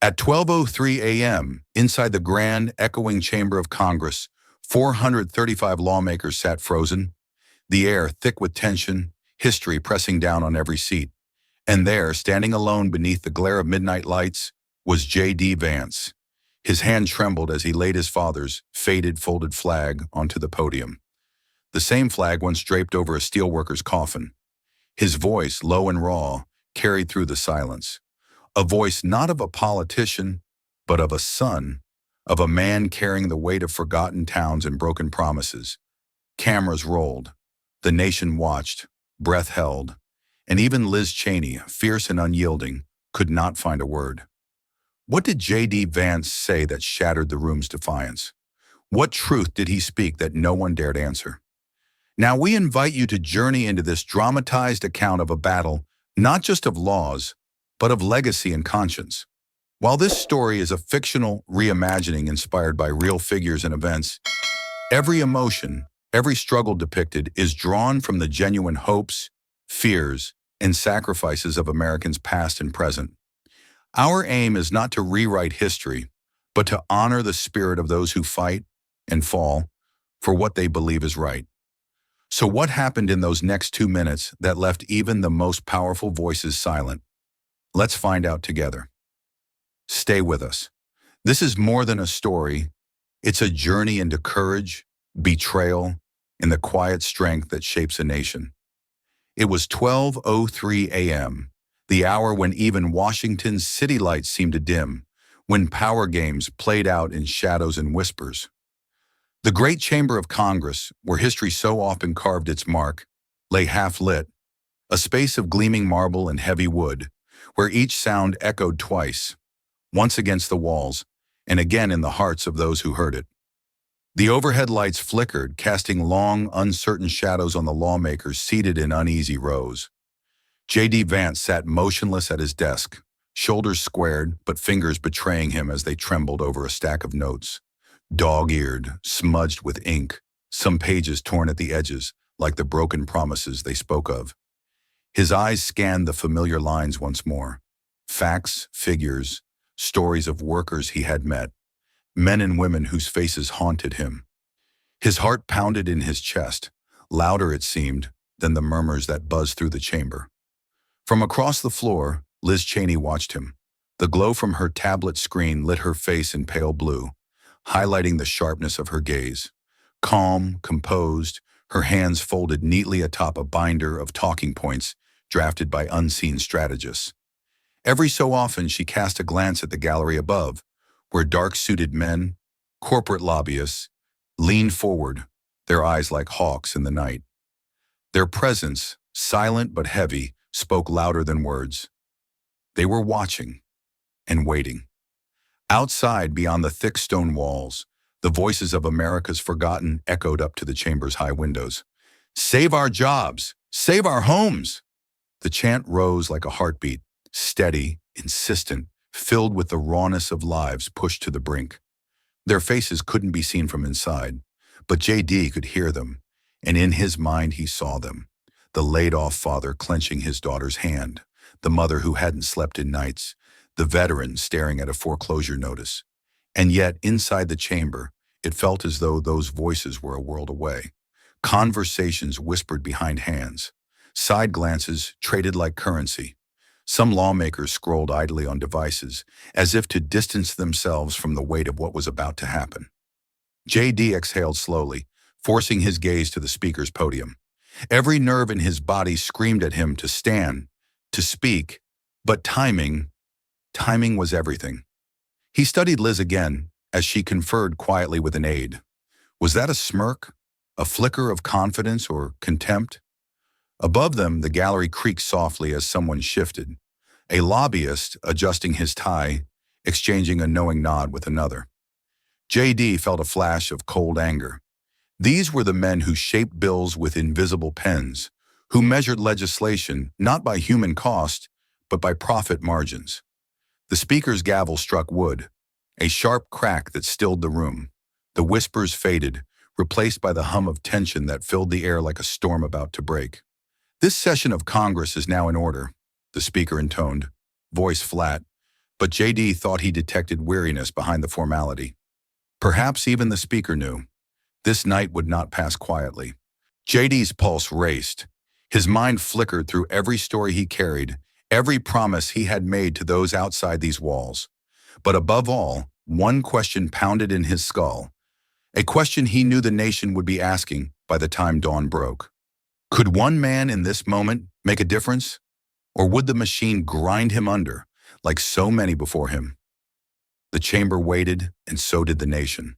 At 12:03 a.m., inside the grand, echoing chamber of Congress, 435 lawmakers sat frozen, the air thick with tension, history pressing down on every seat. And there, standing alone beneath the glare of midnight lights, was J.D. Vance. His hand trembled as he laid his father's faded, folded flag onto the podium. The same flag once draped over a steelworker's coffin. His voice, low and raw, carried through the silence. A voice not of a politician, but of a son, of a man carrying the weight of forgotten towns and broken promises. Cameras rolled. The nation watched, breath held, and even Liz Cheney, fierce and unyielding, could not find a word. What did J.D. Vance say that shattered the room's defiance? What truth did he speak that no one dared answer? Now we invite you to journey into this dramatized account of a battle, not just of laws, but of legacy and conscience. While this story is a fictional reimagining inspired by real figures and events, every emotion, every struggle depicted is drawn from the genuine hopes, fears, and sacrifices of Americans past and present. Our aim is not to rewrite history, but to honor the spirit of those who fight and fall for what they believe is right. So what happened in those next 2 minutes that left even the most powerful voices silent? Let's find out together. Stay with us. This is more than a story. It's a journey into courage, betrayal, and the quiet strength that shapes a nation. It was 12:03 a.m., the hour when even Washington's city lights seemed to dim, when power games played out in shadows and whispers. The great chamber of Congress, where history so often carved its mark, lay half-lit, a space of gleaming marble and heavy wood, where each sound echoed twice, once against the walls, and again in the hearts of those who heard it. The overhead lights flickered, casting long, uncertain shadows on the lawmakers seated in uneasy rows. J.D. Vance sat motionless at his desk, shoulders squared, but fingers betraying him as they trembled over a stack of notes. Dog-eared, smudged with ink, some pages torn at the edges, like the broken promises they spoke of. His eyes scanned the familiar lines once more. Facts, figures, stories of workers he had met, men and women whose faces haunted him. His heart pounded in his chest, louder it seemed than the murmurs that buzzed through the chamber. From across the floor, Liz Cheney watched him. The glow from her tablet screen lit her face in pale blue, highlighting the sharpness of her gaze. Calm, composed, her hands folded neatly atop a binder of talking points drafted by unseen strategists. Every so often she cast a glance at the gallery above, where dark-suited men, corporate lobbyists, leaned forward, their eyes like hawks in the night. Their presence, silent but heavy, spoke louder than words. They were watching and waiting. Outside, beyond the thick stone walls, the voices of America's forgotten echoed up to the chamber's high windows. "Save our jobs! Save our homes!" The chant rose like a heartbeat, steady, insistent, filled with the rawness of lives pushed to the brink. Their faces couldn't be seen from inside, but J.D. could hear them, and in his mind he saw them. The laid-off father clenching his daughter's hand, the mother who hadn't slept in nights, the veteran staring at a foreclosure notice. And yet, inside the chamber, it felt as though those voices were a world away. Conversations whispered behind hands. Side glances traded like currency. Some lawmakers scrolled idly on devices, as if to distance themselves from the weight of what was about to happen. J.D. exhaled slowly, forcing his gaze to the speaker's podium. Every nerve in his body screamed at him to stand, to speak, but timing was everything. He studied Liz again as she conferred quietly with an aide. Was that a smirk, a flicker of confidence or contempt? Above them, the gallery creaked softly as someone shifted, a lobbyist adjusting his tie, exchanging a knowing nod with another. J.D. felt a flash of cold anger. These were the men who shaped bills with invisible pens, who measured legislation not by human cost, but by profit margins. The speaker's gavel struck wood, a sharp crack that stilled the room. The whispers faded, replaced by the hum of tension that filled the air like a storm about to break. "This session of Congress is now in order," the speaker intoned, voice flat, But JD thought he detected weariness behind the formality. Perhaps even the speaker knew. This night would not pass quietly. JD's pulse raced. His mind flickered through every story he carried, every promise he had made to those outside these walls. But above all, one question pounded in his skull. A question he knew the nation would be asking by the time dawn broke. Could one man in this moment make a difference? Or would the machine grind him under, like so many before him? The chamber waited, and so did the nation.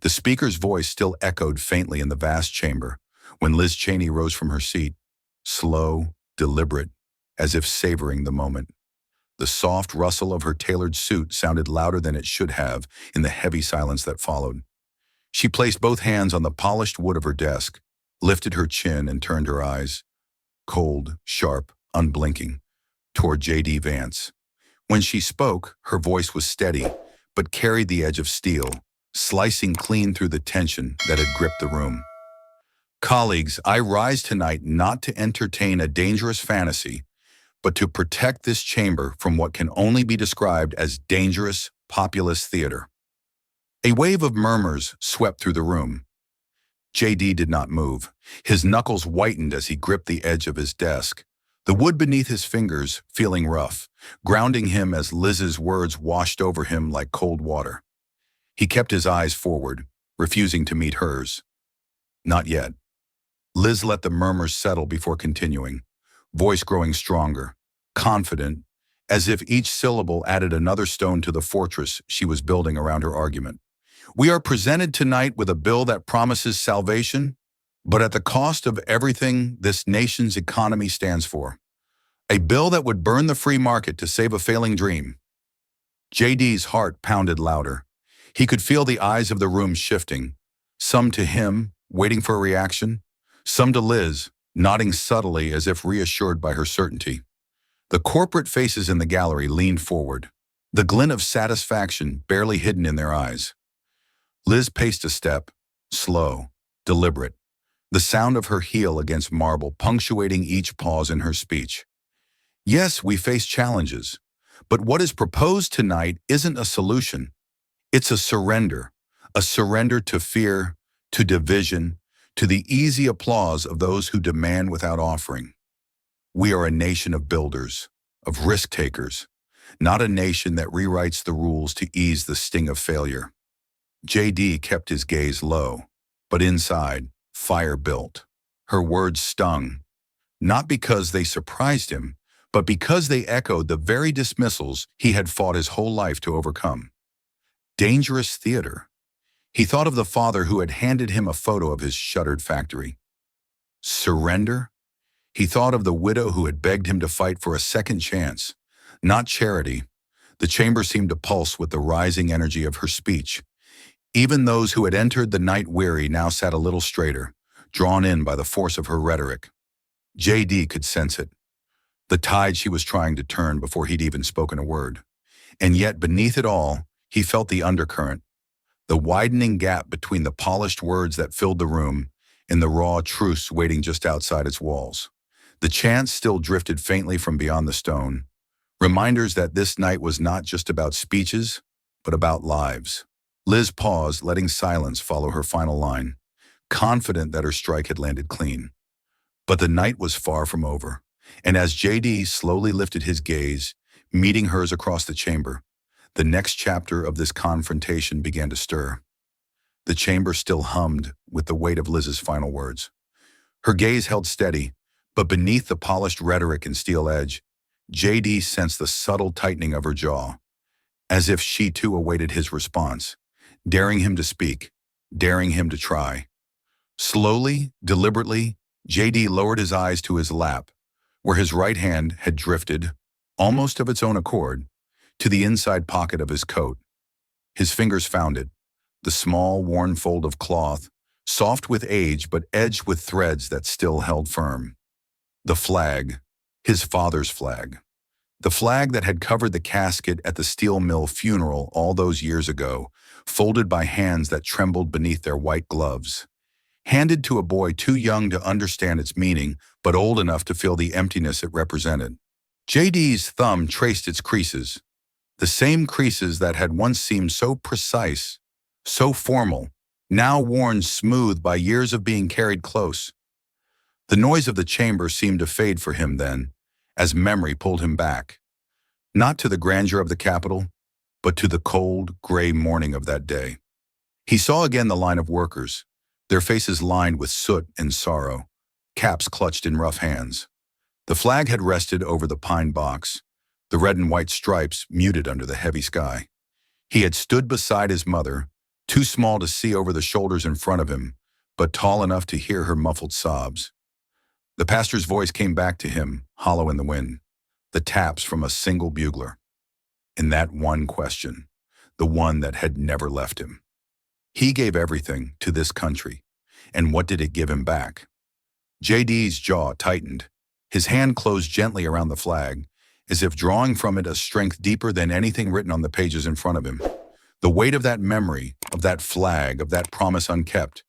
The speaker's voice still echoed faintly in the vast chamber when Liz Cheney rose from her seat, slow, deliberate, as if savoring the moment. The soft rustle of her tailored suit sounded louder than it should have in the heavy silence that followed. She placed both hands on the polished wood of her desk, lifted her chin and turned her eyes, cold, sharp, unblinking, toward J.D. Vance. When she spoke, her voice was steady, but carried the edge of steel, slicing clean through the tension that had gripped the room. Colleagues, I rise tonight not to entertain a dangerous fantasy, but to protect this chamber from what can only be described as dangerous populist theater. A wave of murmurs swept through the room. J.D. did not move. His knuckles whitened as he gripped the edge of his desk, the wood beneath his fingers feeling rough, grounding him as Liz's words washed over him like cold water. He kept his eyes forward, refusing to meet hers. Not yet. Liz let the murmurs settle before continuing, voice growing stronger, confident, as if each syllable added another stone to the fortress she was building around her argument. We are presented tonight with a bill that promises salvation, but at the cost of everything this nation's economy stands for. A bill that would burn the free market to save a failing dream. JD's heart pounded louder. He could feel the eyes of the room shifting, some to him, waiting for a reaction, some to Liz, nodding subtly as if reassured by her certainty. The corporate faces in the gallery leaned forward, the glint of satisfaction barely hidden in their eyes. Liz paced a step, slow, deliberate, the sound of her heel against marble punctuating each pause in her speech. Yes, we face challenges, but what is proposed tonight isn't a solution. It's a surrender to fear, to division, to the easy applause of those who demand without offering. We are a nation of builders, of risk-takers, not a nation that rewrites the rules to ease the sting of failure. J.D. kept his gaze low, but inside, fire built. Her words stung, not because they surprised him, but because they echoed the very dismissals he had fought his whole life to overcome. Dangerous theater. He thought of the father who had handed him a photo of his shuttered factory. Surrender? He thought of the widow who had begged him to fight for a second chance, not charity. The chamber seemed to pulse with the rising energy of her speech. Even those who had entered the night weary now sat a little straighter, drawn in by the force of her rhetoric. J.D. could sense it, the tide she was trying to turn before he'd even spoken a word. And yet beneath it all, he felt the undercurrent, the widening gap between the polished words that filled the room and the raw truths waiting just outside its walls. The chants still drifted faintly from beyond the stone, reminders that this night was not just about speeches, but about lives. Liz paused, letting silence follow her final line, confident that her strike had landed clean. But the night was far from over, and as J.D. slowly lifted his gaze, meeting hers across the chamber, the next chapter of this confrontation began to stir. The chamber still hummed with the weight of Liz's final words. Her gaze held steady, but beneath the polished rhetoric and steel edge, J.D. sensed the subtle tightening of her jaw, as if she too awaited his response, daring him to speak, daring him to try. Slowly, deliberately, J.D. lowered his eyes to his lap, where his right hand had drifted, almost of its own accord, to the inside pocket of his coat. His fingers found it, the small, worn fold of cloth, soft with age but edged with threads that still held firm. The flag, his father's flag. The flag that had covered the casket at the steel mill funeral all those years ago, folded by hands that trembled beneath their white gloves. Handed to a boy too young to understand its meaning, but old enough to feel the emptiness it represented. J.D.'s thumb traced its creases, The same creases that had once seemed so precise, so formal, now worn smooth by years of being carried close. The noise of the chamber seemed to fade for him then, as memory pulled him back, not to the grandeur of the Capitol, but to the cold, gray morning of that day. He saw again the line of workers, their faces lined with soot and sorrow, caps clutched in rough hands. The flag had rested over the pine box, the red and white stripes muted under the heavy sky. He had stood beside his mother, too small to see over the shoulders in front of him, but tall enough to hear her muffled sobs. The pastor's voice came back to him, hollow in the wind, the taps from a single bugler. In that one question, the one that had never left him. He gave everything to this country, and what did it give him back? JD's jaw tightened. His hand closed gently around the flag, as if drawing from it a strength deeper than anything written on the pages in front of him. The weight of that memory, of that flag, of that promise unkept.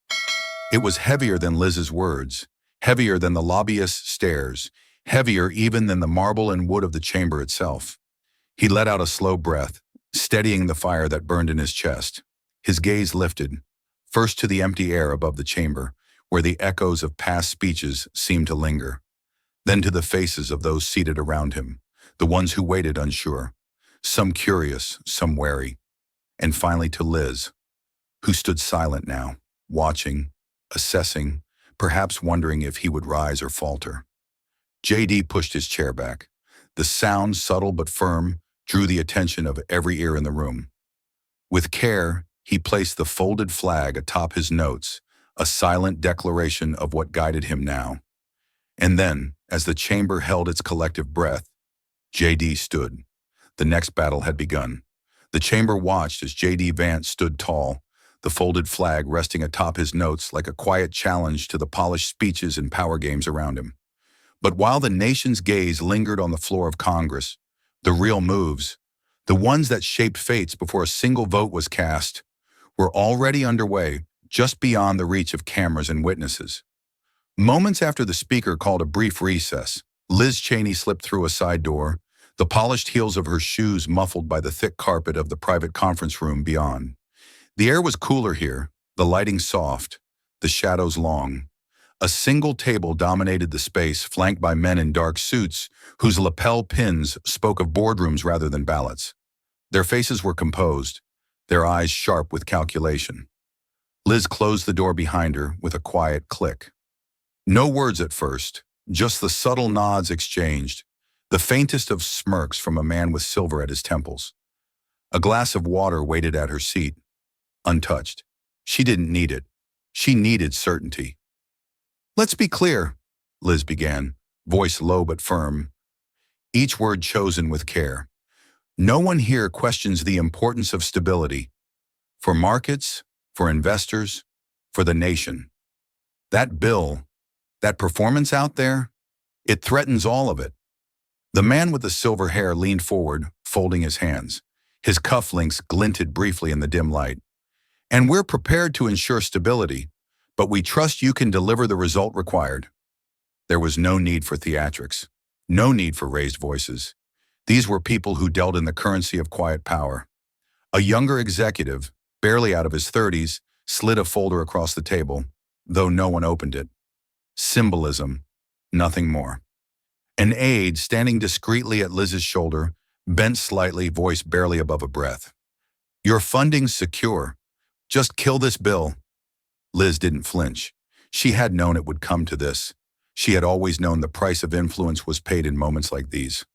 It was heavier than Liz's words, heavier than the lobbyist's stares, heavier even than the marble and wood of the chamber itself. He let out a slow breath, steadying the fire that burned in his chest. His gaze lifted, first to the empty air above the chamber, where the echoes of past speeches seemed to linger, then to the faces of those seated around him, the ones who waited unsure, some curious, some wary, and finally to Liz, who stood silent now, watching, assessing, perhaps wondering if he would rise or falter. JD pushed his chair back. The sound, subtle but firm, drew the attention of every ear in the room. With care, he placed the folded flag atop his notes, a silent declaration of what guided him now. And then, as the chamber held its collective breath, JD stood. The next battle had begun. The chamber watched as JD Vance stood tall, the folded flag resting atop his notes like a quiet challenge to the polished speeches and power games around him. But while the nation's gaze lingered on the floor of Congress, the real moves, the ones that shaped fates before a single vote was cast, were already underway, just beyond the reach of cameras and witnesses. Moments after the speaker called a brief recess, Liz Cheney slipped through a side door, the polished heels of her shoes muffled by the thick carpet of the private conference room beyond. The air was cooler here, the lighting soft, the shadows long. A single table dominated the space, flanked by men in dark suits whose lapel pins spoke of boardrooms rather than ballots. Their faces were composed, their eyes sharp with calculation. Liz closed the door behind her with a quiet click. No words at first, just the subtle nods exchanged, the faintest of smirks from a man with silver at his temples. A glass of water waited at her seat, untouched. She didn't need it. She needed certainty. "Let's be clear," Liz began, voice low but firm, each word chosen with care. "No one here questions the importance of stability. For markets, for investors, for the nation. That bill, that performance out there, it threatens all of it." The man with the silver hair leaned forward, folding his hands. His cufflinks glinted briefly in the dim light. "And we're prepared to ensure stability, but we trust you can deliver the result required." There was no need for theatrics, no need for raised voices. These were people who dealt in the currency of quiet power. A younger executive, barely out of his 30s, slid a folder across the table, though no one opened it. Symbolism, nothing more. An aide, standing discreetly at Liz's shoulder, bent slightly, voice barely above a breath. "Your funding's secure. Just kill this bill." Liz didn't flinch. She had known it would come to this. She had always known the price of influence was paid in moments like these.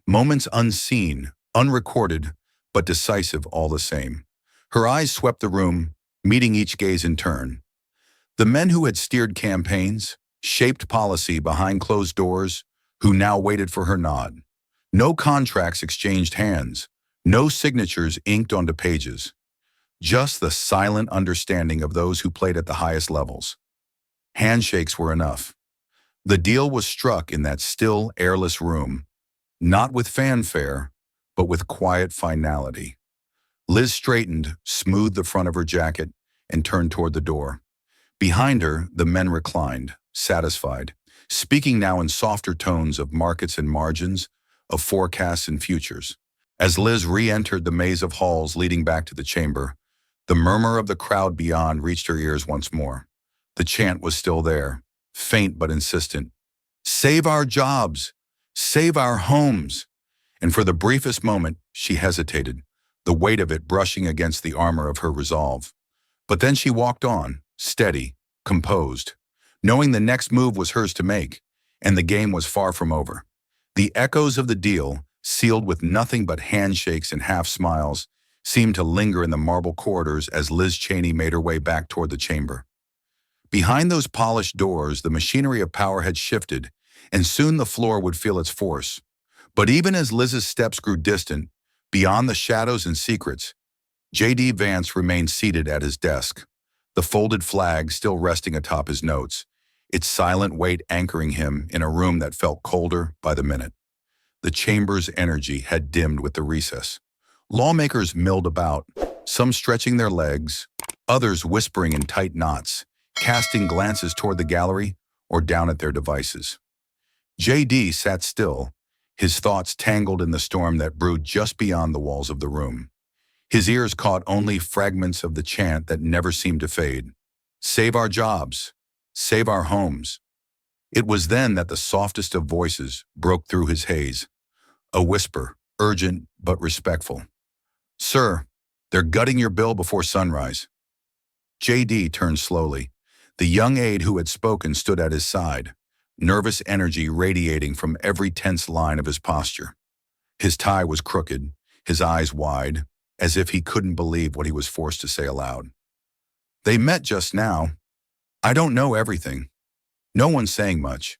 Moments unseen, unrecorded, but decisive all the same. Her eyes swept the room, meeting each gaze in turn. The men who had steered campaigns, shaped policy behind closed doors, who now waited for her nod. No contracts exchanged hands, no signatures inked onto pages. Just the silent understanding of those who played at the highest levels. Handshakes were enough. The deal was struck in that still, airless room, not with fanfare, but with quiet finality. Liz straightened, smoothed the front of her jacket, and turned toward the door. Behind her, the men reclined, satisfied, speaking now in softer tones of markets and margins, of forecasts and futures. As Liz re-entered the maze of halls leading back to the chamber, the murmur of the crowd beyond reached her ears once more. The chant was still there, faint but insistent. Save our jobs! Save our homes! And for the briefest moment, she hesitated, the weight of it brushing against the armor of her resolve. But then she walked on, steady, composed, knowing the next move was hers to make, and the game was far from over. The echoes of the deal, sealed with nothing but handshakes and half-smiles, seemed to linger in the marble corridors as Liz Cheney made her way back toward the chamber. Behind those polished doors, the machinery of power had shifted, and soon the floor would feel its force. But even as Liz's steps grew distant, beyond the shadows and secrets, J.D. Vance remained seated at his desk, the folded flag still resting atop his notes, its silent weight anchoring him in a room that felt colder by the minute. The chamber's energy had dimmed with the recess. Lawmakers milled about, some stretching their legs, others whispering in tight knots, casting glances toward the gallery or down at their devices. J.D. sat still, his thoughts tangled in the storm that brewed just beyond the walls of the room. His ears caught only fragments of the chant that never seemed to fade. Save our jobs. Save our homes. It was then that the softest of voices broke through his haze. A whisper, urgent but respectful. Sir, they're gutting your bill before sunrise. J.D. turned slowly. The young aide who had spoken stood at his side, nervous energy radiating from every tense line of his posture. His tie was crooked, his eyes wide, as if he couldn't believe what he was forced to say aloud. They met just now. I don't know everything. No one's saying much.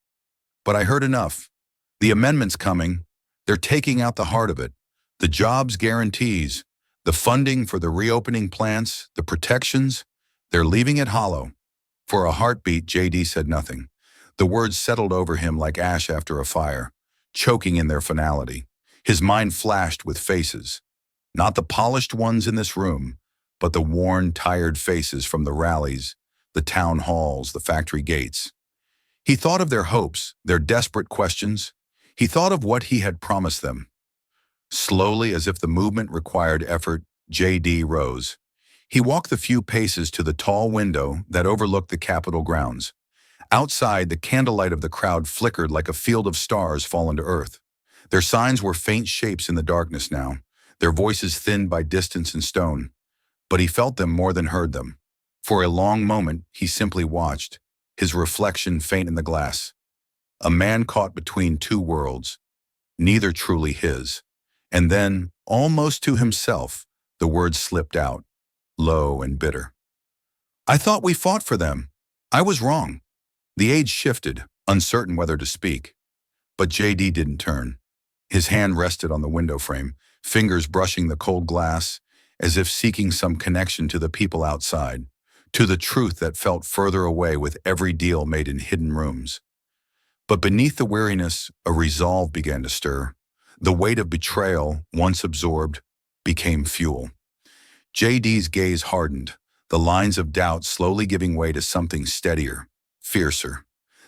But I heard enough. The amendment's coming. They're taking out the heart of it. The jobs guarantees, the funding for the reopening plants, the protections, they're leaving it hollow. For a heartbeat, J.D. said nothing. The words settled over him like ash after a fire, choking in their finality. His mind flashed with faces. Not the polished ones in this room, but the worn, tired faces from the rallies, the town halls, the factory gates. He thought of their hopes, their desperate questions. He thought of what he had promised them. Slowly, as if the movement required effort, J.D. rose. He walked the few paces to the tall window that overlooked the Capitol grounds. Outside, the candlelight of the crowd flickered like a field of stars fallen to earth. Their signs were faint shapes in the darkness now, their voices thinned by distance and stone. But he felt them more than heard them. For a long moment, he simply watched, his reflection faint in the glass. A man caught between two worlds, neither truly his. And then, almost to himself, the words slipped out, low and bitter. I thought we fought for them. I was wrong. The aide shifted, uncertain whether to speak. But J.D. didn't turn. His hand rested on the window frame, fingers brushing the cold glass, as if seeking some connection to the people outside, to the truth that felt further away with every deal made in hidden rooms. But beneath the weariness, a resolve began to stir. The weight of betrayal, once absorbed, became fuel. J.D.'s gaze hardened, the lines of doubt slowly giving way to something steadier, fiercer.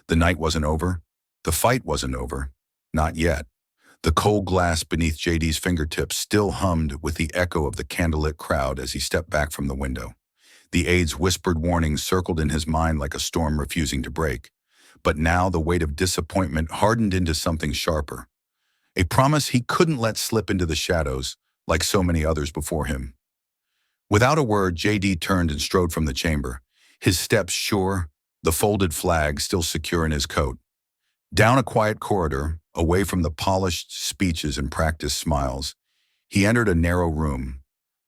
The night wasn't over. The fight wasn't over. Not yet. The cold glass beneath J.D.'s fingertips still hummed with the echo of the candlelit crowd as he stepped back from the window. The aide's whispered warnings circled in his mind like a storm refusing to break. But now the weight of disappointment hardened into something sharper. A promise he couldn't let slip into the shadows, like so many others before him. Without a word, J.D. turned and strode from the chamber, his steps sure, the folded flag still secure in his coat. Down a quiet corridor, away from the polished speeches and practiced smiles, he entered a narrow room,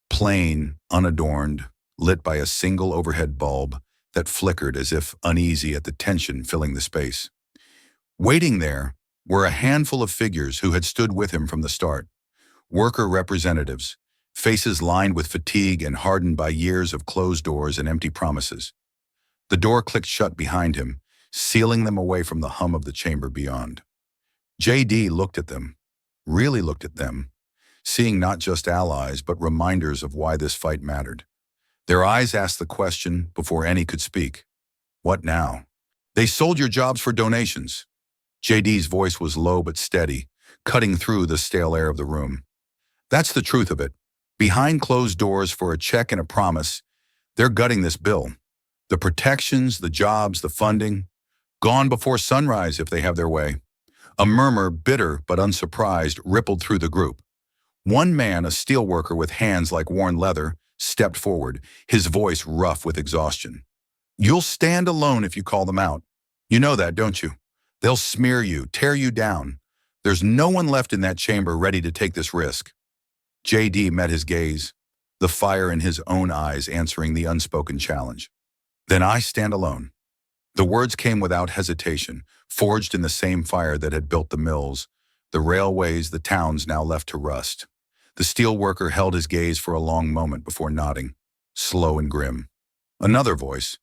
plain, unadorned, lit by a single overhead bulb that flickered as if uneasy at the tension filling the space. Waiting there were a handful of figures who had stood with him from the start. Worker representatives, faces lined with fatigue and hardened by years of closed doors and empty promises. The door clicked shut behind him, sealing them away from the hum of the chamber beyond. J.D. looked at them, really looked at them, seeing not just allies but reminders of why this fight mattered. Their eyes asked the question before any could speak. What now? They sold your jobs for donations. J.D.'s voice was low but steady, cutting through the stale air of the room. That's the truth of it. Behind closed doors for a check and a promise, they're gutting this bill. The protections, the jobs, the funding, gone before sunrise if they have their way. A murmur, bitter but unsurprised, rippled through the group. One man, a steelworker with hands like worn leather, stepped forward, his voice rough with exhaustion. You'll stand alone if you call them out. You know that, don't you? They'll smear you, tear you down. There's no one left in that chamber ready to take this risk. JD met his gaze, the fire in his own eyes answering the unspoken challenge. Then I stand alone. The words came without hesitation, forged in the same fire that had built the mills, the railways, the towns now left to rust. The steel worker held his gaze for a long moment before nodding, slow and grim. Another voice,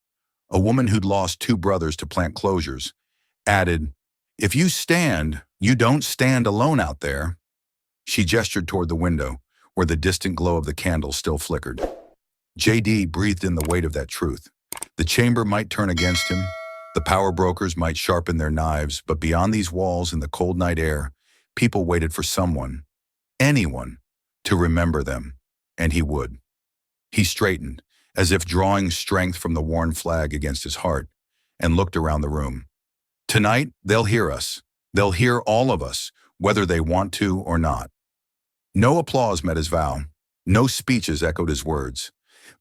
a woman who'd lost 2 brothers to plant closures, added, "If you stand, you don't stand alone out there." She gestured toward the window, where the distant glow of the candle still flickered. JD breathed in the weight of that truth. The chamber might turn against him, the power brokers might sharpen their knives, but beyond these walls in the cold night air, people waited for someone, anyone, to remember them, and he would. He straightened, as if drawing strength from the worn flag against his heart, and looked around the room. Tonight, they'll hear us. They'll hear all of us, whether they want to or not. No applause met his vow. No speeches echoed his words.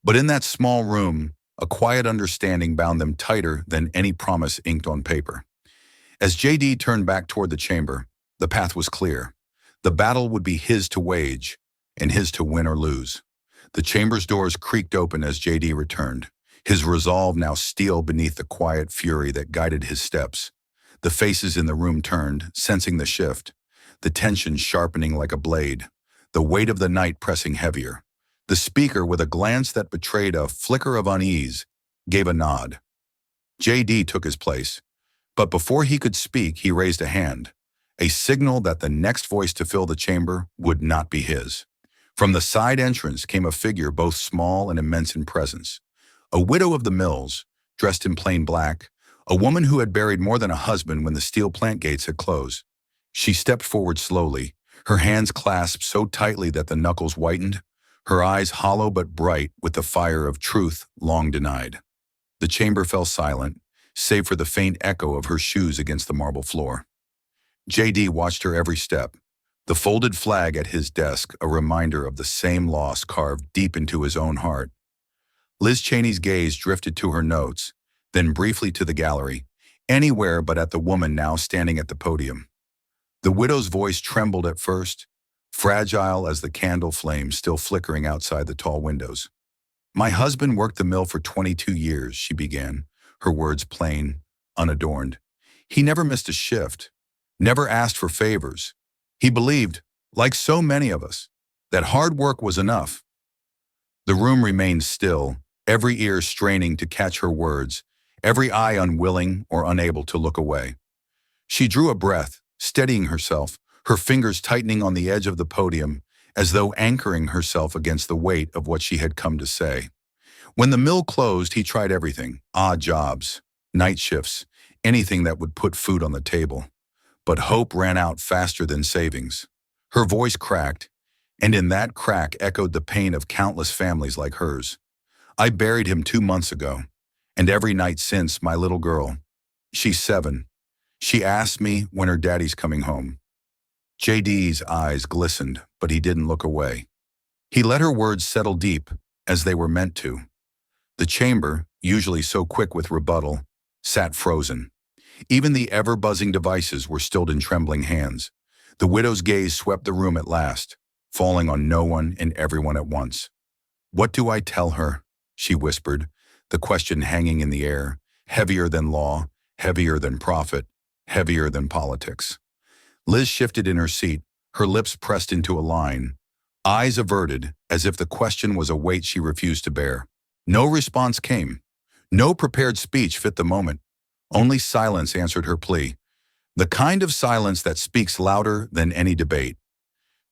But in that small room, a quiet understanding bound them tighter than any promise inked on paper. As JD turned back toward the chamber, the path was clear. The battle would be his to wage, and his to win or lose. The chamber's doors creaked open as JD returned, his resolve now steel beneath the quiet fury that guided his steps. The faces in the room turned, sensing the shift, the tension sharpening like a blade, the weight of the night pressing heavier. The speaker, with a glance that betrayed a flicker of unease, gave a nod. JD took his place, but before he could speak, he raised a hand, a signal that the next voice to fill the chamber would not be his. From the side entrance came a figure both small and immense in presence. A widow of the mills, dressed in plain black, a woman who had buried more than a husband when the steel plant gates had closed. She stepped forward slowly, her hands clasped so tightly that the knuckles whitened, her eyes hollow but bright with the fire of truth long denied. The chamber fell silent, save for the faint echo of her shoes against the marble floor. JD watched her every step, the folded flag at his desk a reminder of the same loss carved deep into his own heart. Liz Cheney's gaze drifted to her notes, then briefly to the gallery, anywhere but at the woman now standing at the podium. The widow's voice trembled at first, fragile as the candle flame still flickering outside the tall windows. "My husband worked the mill for 22 years, she began, her words plain, unadorned. He never missed a shift, never asked for favors. He believed, like so many of us, that hard work was enough." The room remained still, every ear straining to catch her words, every eye unwilling or unable to look away. She drew a breath, steadying herself, her fingers tightening on the edge of the podium, as though anchoring herself against the weight of what she had come to say. When the mill closed, he tried everything, odd jobs, night shifts, anything that would put food on the table. But hope ran out faster than savings. Her voice cracked, and in that crack echoed the pain of countless families like hers. "I buried him 2 months ago, and every night since, my little girl, she's 7, she asked me when her daddy's coming home." JD's eyes glistened, but he didn't look away. He let her words settle deep, as they were meant to. The chamber, usually so quick with rebuttal, sat frozen. Even the ever-buzzing devices were stilled in trembling hands. The widow's gaze swept the room at last, falling on no one and everyone at once. "What do I tell her?" she whispered, the question hanging in the air, heavier than law, heavier than profit, heavier than politics. Liz shifted in her seat, her lips pressed into a line, eyes averted, as if the question was a weight she refused to bear. No response came. No prepared speech fit the moment. Only silence answered her plea, the kind of silence that speaks louder than any debate.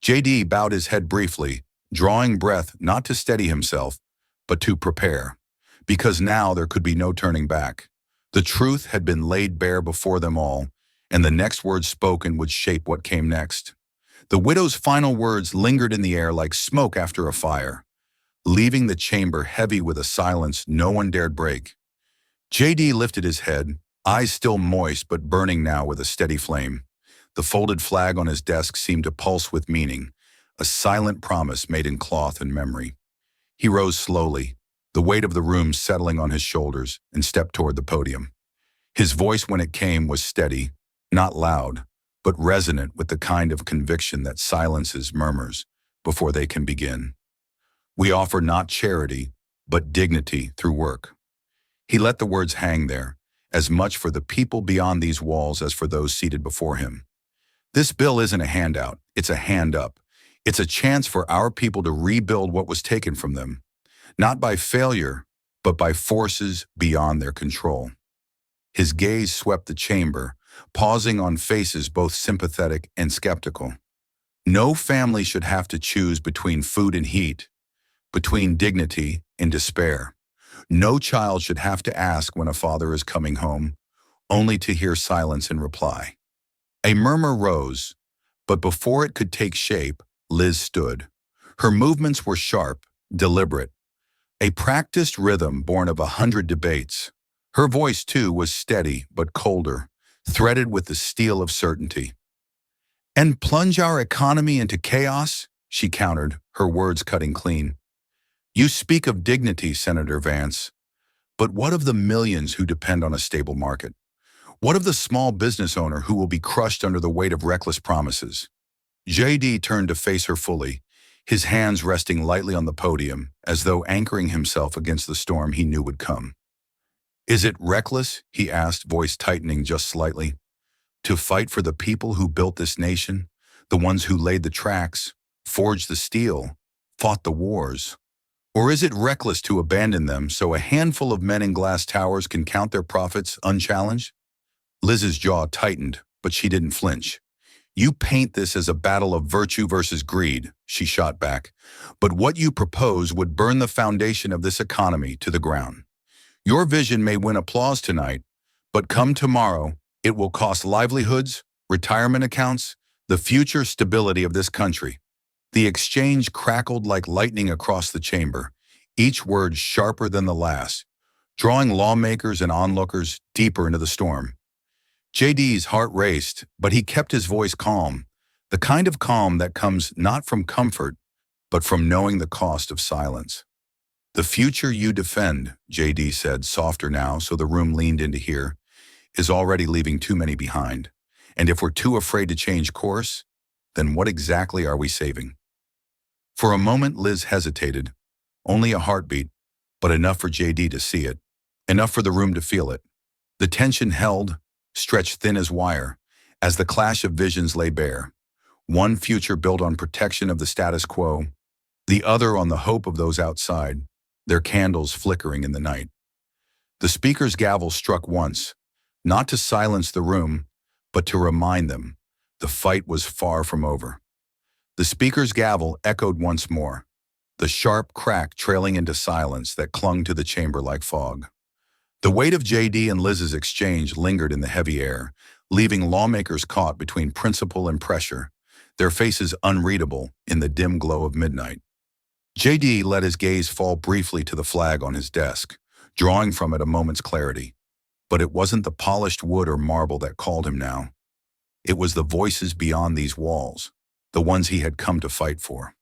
JD bowed his head briefly, drawing breath not to steady himself, but to prepare, because now there could be no turning back. The truth had been laid bare before them all, and the next word spoken would shape what came next. The widow's final words lingered in the air like smoke after a fire, leaving the chamber heavy with a silence no one dared break. JD lifted his head, eyes still moist but burning now with a steady flame. The folded flag on his desk seemed to pulse with meaning, a silent promise made in cloth and memory. He rose slowly, the weight of the room settling on his shoulders, and stepped toward the podium. His voice when it came was steady, not loud, but resonant with the kind of conviction that silences murmurs before they can begin. We offer not charity, but dignity through work. He let the words hang there, as much for the people beyond these walls as for those seated before him. This bill isn't a handout, it's a hand up. It's a chance for our people to rebuild what was taken from them, not by failure, but by forces beyond their control. His gaze swept the chamber, pausing on faces both sympathetic and skeptical. No family should have to choose between food and heat, between dignity and despair. No child should have to ask when a father is coming home, only to hear silence in reply. A murmur rose, but before it could take shape, Liz stood. Her movements were sharp, deliberate, a practiced rhythm born of 100 debates. Her voice, too, was steady but colder, threaded with the steel of certainty. "And plunge our economy into chaos?" she countered, her words cutting clean. "You speak of dignity, Senator Vance, but what of the millions who depend on a stable market? What of the small business owner who will be crushed under the weight of reckless promises?" JD turned to face her fully, his hands resting lightly on the podium, as though anchoring himself against the storm he knew would come. "Is it reckless?" he asked, voice tightening just slightly. "To fight for the people who built this nation, the ones who laid the tracks, forged the steel, fought the wars? Or is it reckless to abandon them so a handful of men in glass towers can count their profits unchallenged?" Liz's jaw tightened, but she didn't flinch. "You paint this as a battle of virtue versus greed," she shot back, "but what you propose would burn the foundation of this economy to the ground. Your vision may win applause tonight, but come tomorrow, it will cost livelihoods, retirement accounts, the future stability of this country." The exchange crackled like lightning across the chamber, each word sharper than the last, drawing lawmakers and onlookers deeper into the storm. JD's heart raced, but he kept his voice calm, the kind of calm that comes not from comfort, but from knowing the cost of silence. "The future you defend," JD said, softer now so the room leaned in to hear, "is already leaving too many behind. And if we're too afraid to change course, then what exactly are we saving?" For a moment, Liz hesitated. Only a heartbeat, but enough for JD to see it, enough for the room to feel it. The tension held, stretched thin as wire, as the clash of visions lay bare. One future built on protection of the status quo, the other on the hope of those outside, their candles flickering in the night. The speaker's gavel struck once, not to silence the room, but to remind them the fight was far from over. The speaker's gavel echoed once more, the sharp crack trailing into silence that clung to the chamber like fog. The weight of JD and Liz's exchange lingered in the heavy air, leaving lawmakers caught between principle and pressure, their faces unreadable in the dim glow of midnight. JD let his gaze fall briefly to the flag on his desk, drawing from it a moment's clarity. But it wasn't the polished wood or marble that called him now. It was the voices beyond these walls, the ones he had come to fight for.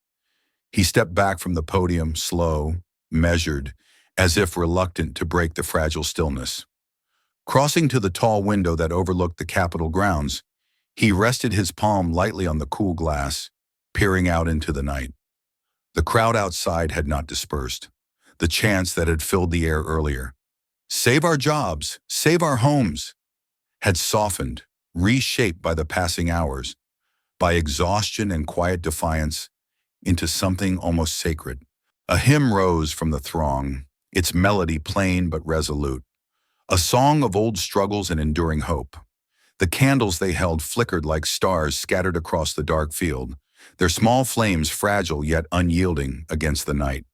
He stepped back from the podium, slow, measured, as if reluctant to break the fragile stillness. Crossing to the tall window that overlooked the Capitol grounds, he rested his palm lightly on the cool glass, peering out into the night. The crowd outside had not dispersed, the chants that had filled the air earlier, "Save our jobs, save our homes," had softened, reshaped by the passing hours, by exhaustion and quiet defiance, into something almost sacred. A hymn rose from the throng, its melody plain but resolute, a song of old struggles and enduring hope. The candles they held flickered like stars scattered across the dark field, their small flames fragile yet unyielding against the night.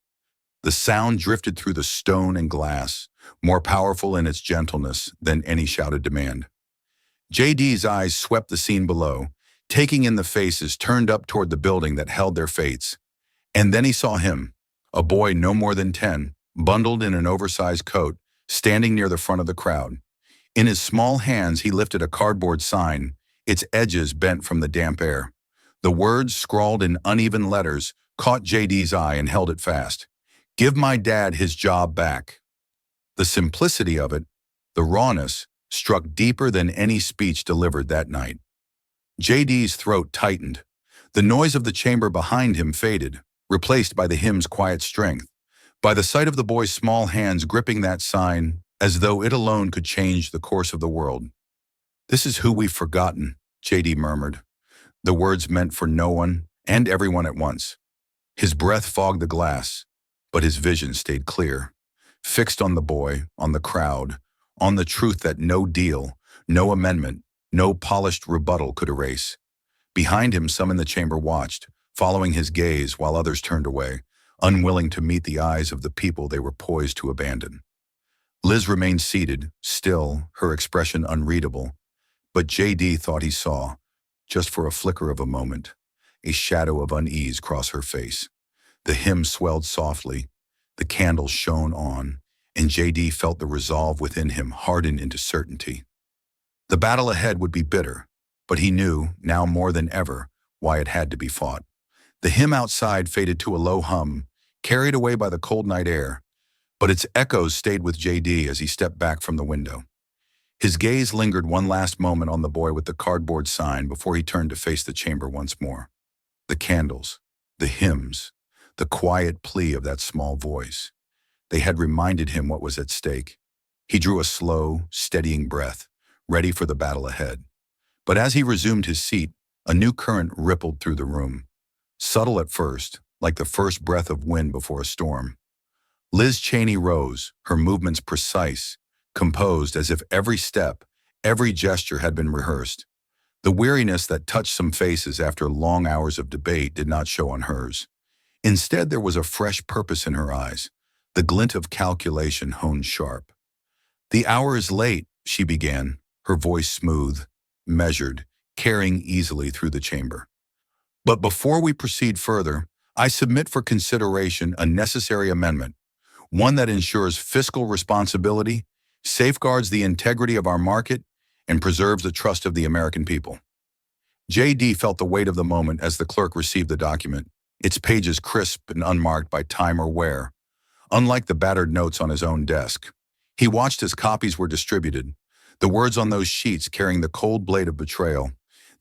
The sound drifted through the stone and glass, more powerful in its gentleness than any shouted demand. JD's eyes swept the scene below, taking in the faces turned up toward the building that held their fates. And then he saw him, a boy no more than 10, bundled in an oversized coat, standing near the front of the crowd. In his small hands, he lifted a cardboard sign, its edges bent from the damp air. The words, scrawled in uneven letters, caught JD's eye and held it fast. "Give my dad his job back." The simplicity of it, the rawness, struck deeper than any speech delivered that night. JD's throat tightened. The noise of the chamber behind him faded, replaced by the hymn's quiet strength, by the sight of the boy's small hands gripping that sign as though it alone could change the course of the world. "This is who we've forgotten," JD murmured. The words meant for no one and everyone at once. His breath fogged the glass, but his vision stayed clear, fixed on the boy, on the crowd, on the truth that no deal, no amendment, no polished rebuttal could erase. Behind him, some in the chamber watched, following his gaze while others turned away, unwilling to meet the eyes of the people they were poised to abandon. Liz remained seated, still, her expression unreadable, but JD thought he saw, just for a flicker of a moment, a shadow of unease cross her face. The hymn swelled softly, the candles shone on, and JD felt the resolve within him harden into certainty. The battle ahead would be bitter, but he knew, now more than ever, why it had to be fought. The hymn outside faded to a low hum, carried away by the cold night air, but its echoes stayed with JD as he stepped back from the window. His gaze lingered one last moment on the boy with the cardboard sign before he turned to face the chamber once more. The candles, the hymns, the quiet plea of that small voice. They had reminded him what was at stake. He drew a slow, steadying breath, ready for the battle ahead. But as he resumed his seat, a new current rippled through the room. Subtle at first, like the first breath of wind before a storm. Liz Cheney rose, her movements precise, composed as if every step, every gesture had been rehearsed. The weariness that touched some faces after long hours of debate did not show on hers. Instead, there was a fresh purpose in her eyes, the glint of calculation honed sharp. "The hour is late," she began, her voice smooth, measured, carrying easily through the chamber. "But before we proceed further, I submit for consideration a necessary amendment, one that ensures fiscal responsibility, safeguards the integrity of our market, and preserves the trust of the American people." JD felt the weight of the moment as the clerk received the document, its pages crisp and unmarked by time or wear, unlike the battered notes on his own desk. He watched as copies were distributed, the words on those sheets carrying the cold blade of betrayal.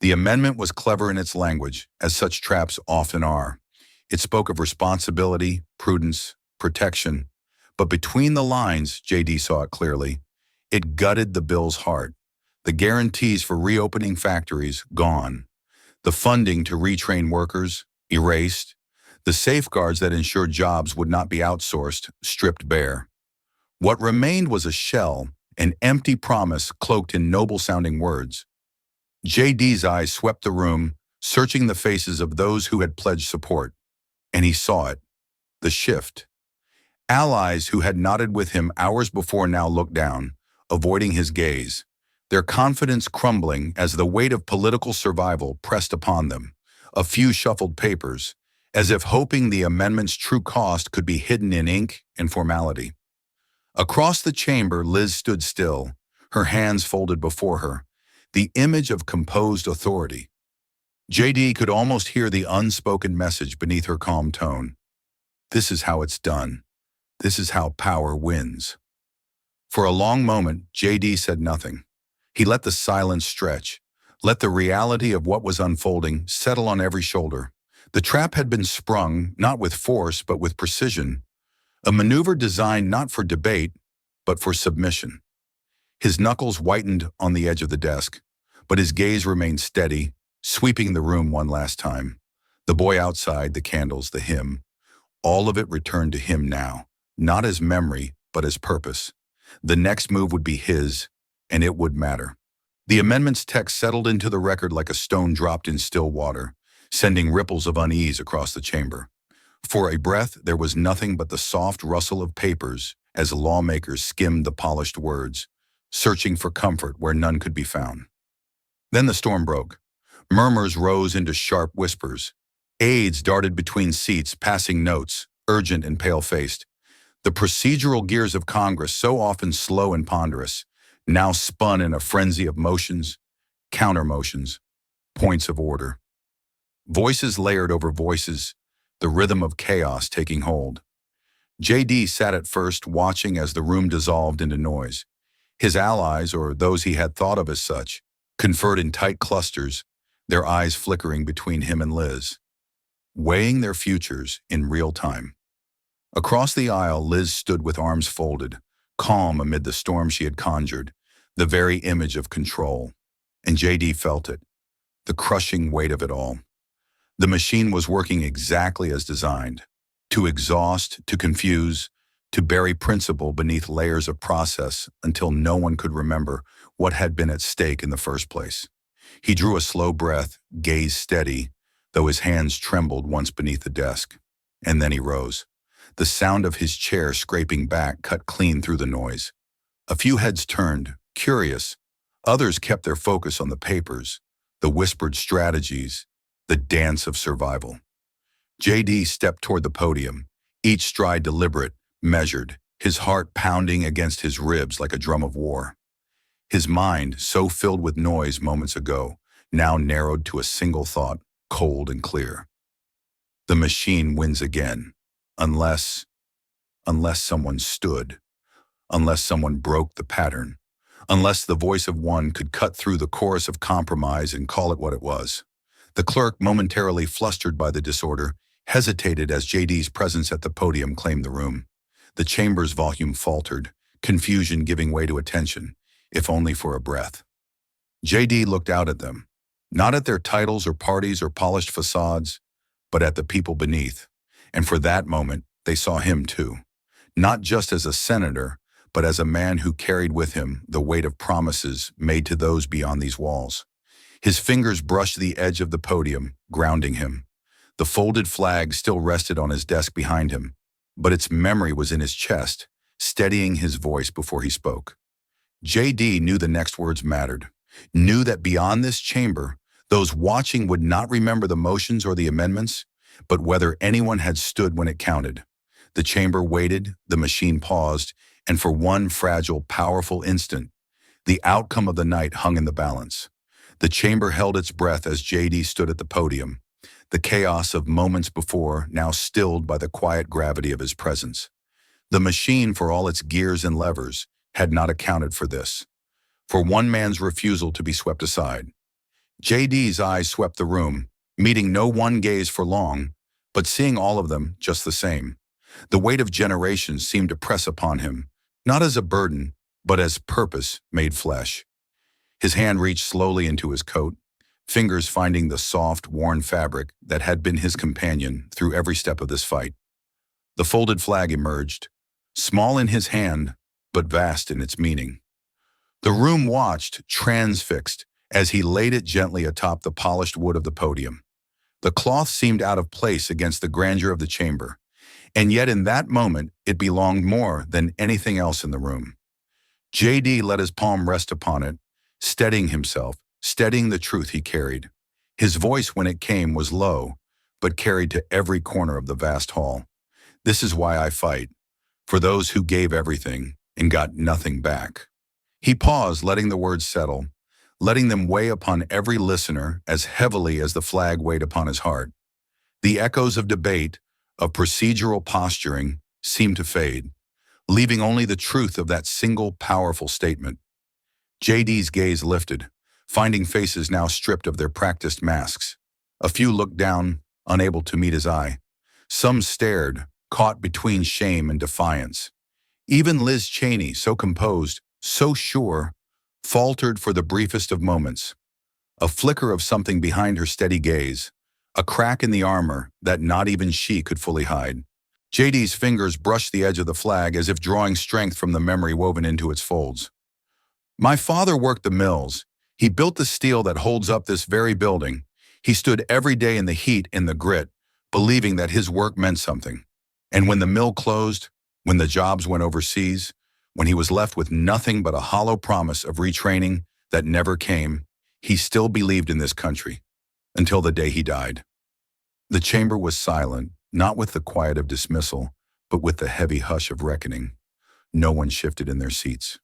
The amendment was clever in its language, as such traps often are. It spoke of responsibility, prudence, protection, but between the lines, JD saw it clearly, it gutted the bill's heart. The guarantees for reopening factories, gone. The funding to retrain workers, erased. The safeguards that ensured jobs would not be outsourced, stripped bare. What remained was a shell, an empty promise cloaked in noble-sounding words. JD's eyes swept the room, searching the faces of those who had pledged support. And he saw it. The shift. Allies who had nodded with him hours before now looked down, avoiding his gaze, their confidence crumbling as the weight of political survival pressed upon them. A few shuffled papers, as if hoping the amendment's true cost could be hidden in ink and formality. Across the chamber, Liz stood still, her hands folded before her, the image of composed authority. JD could almost hear the unspoken message beneath her calm tone. This is how it's done. This is how power wins. For a long moment, JD said nothing. He let the silence stretch, let the reality of what was unfolding settle on every shoulder. The trap had been sprung, not with force, but with precision. A maneuver designed not for debate, but for submission. His knuckles whitened on the edge of the desk, but his gaze remained steady, sweeping the room one last time. The boy outside, the candles, the hymn, all of it returned to him now, not as memory, but as purpose. The next move would be his, and it would matter. The amendment's text settled into the record like a stone dropped in still water, sending ripples of unease across the chamber. For a breath, there was nothing but the soft rustle of papers as lawmakers skimmed the polished words, searching for comfort where none could be found. Then the storm broke. Murmurs rose into sharp whispers. Aides darted between seats, passing notes, urgent and pale-faced. The procedural gears of Congress, so often slow and ponderous, now spun in a frenzy of motions, counter-motions, points of order. Voices layered over voices, the rhythm of chaos taking hold. JD sat at first, watching as the room dissolved into noise. His allies, or those he had thought of as such, conferred in tight clusters, their eyes flickering between him and Liz, weighing their futures in real time. Across the aisle, Liz stood with arms folded, calm amid the storm she had conjured, the very image of control. And JD felt it, the crushing weight of it all. The machine was working exactly as designed, to exhaust, to confuse, to bury principle beneath layers of process until no one could remember what had been at stake in the first place. He drew a slow breath, gaze steady, though his hands trembled once beneath the desk. And then he rose. The sound of his chair scraping back cut clean through the noise. A few heads turned, curious. Others kept their focus on the papers, the whispered strategies, the dance of survival. JD stepped toward the podium, each stride deliberate, measured, his heart pounding against his ribs like a drum of war. His mind, so filled with noise moments ago, now narrowed to a single thought, cold and clear. The machine wins again, unless someone stood, unless someone broke the pattern, unless the voice of one could cut through the chorus of compromise and call it what it was. The clerk, momentarily flustered by the disorder, hesitated as JD's presence at the podium claimed the room. The chamber's volume faltered, confusion giving way to attention, if only for a breath. JD looked out at them, not at their titles or parties or polished facades, but at the people beneath. And for that moment, they saw him too, not just as a senator, but as a man who carried with him the weight of promises made to those beyond these walls. His fingers brushed the edge of the podium, grounding him. The folded flag still rested on his desk behind him, but its memory was in his chest, steadying his voice before he spoke. JD knew the next words mattered, knew that beyond this chamber, those watching would not remember the motions or the amendments, but whether anyone had stood when it counted. The chamber waited, the machine paused, and for one fragile, powerful instant, the outcome of the night hung in the balance. The chamber held its breath as JD stood at the podium, the chaos of moments before now stilled by the quiet gravity of his presence. The machine, for all its gears and levers, had not accounted for this, for one man's refusal to be swept aside. JD's eyes swept the room, meeting no one gaze for long, but seeing all of them just the same. The weight of generations seemed to press upon him, not as a burden, but as purpose made flesh. His hand reached slowly into his coat, fingers finding the soft, worn fabric that had been his companion through every step of this fight. The folded flag emerged, small in his hand, but vast in its meaning. The room watched, transfixed, as he laid it gently atop the polished wood of the podium. The cloth seemed out of place against the grandeur of the chamber, and yet in that moment it belonged more than anything else in the room. JD let his palm rest upon it, steadying himself, steadying the truth he carried. His voice, when it came, was low, but carried to every corner of the vast hall. This is why I fight, for those who gave everything and got nothing back. He paused, letting the words settle, letting them weigh upon every listener as heavily as the flag weighed upon his heart. The echoes of debate, of procedural posturing, seemed to fade, leaving only the truth of that single powerful statement. JD's gaze lifted, finding faces now stripped of their practiced masks. A few looked down, unable to meet his eye. Some stared, caught between shame and defiance. Even Liz Cheney, so composed, so sure, faltered for the briefest of moments. A flicker of something behind her steady gaze, a crack in the armor that not even she could fully hide. JD's fingers brushed the edge of the flag as if drawing strength from the memory woven into its folds. My father worked the mills. He built the steel that holds up this very building. He stood every day in the heat and the grit, believing that his work meant something. And when the mill closed, when the jobs went overseas, when he was left with nothing but a hollow promise of retraining that never came, he still believed in this country. until the day he died. The chamber was silent, not with the quiet of dismissal, but with the heavy hush of reckoning. No one shifted in their seats.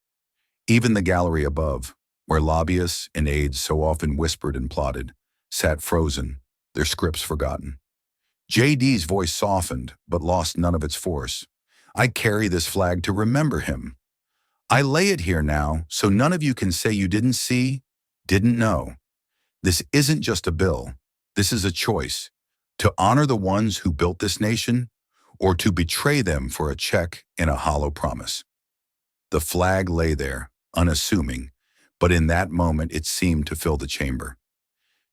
Even the gallery above, where lobbyists and aides so often whispered and plotted, sat frozen, their scripts forgotten. JD's voice softened, but lost none of its force. I carry this flag to remember him. I lay it here now, so none of you can say you didn't see, didn't know. This isn't just a bill. This is a choice. To honor the ones who built this nation, or to betray them for a check and a hollow promise. The flag lay there, unassuming, but in that moment it seemed to fill the chamber.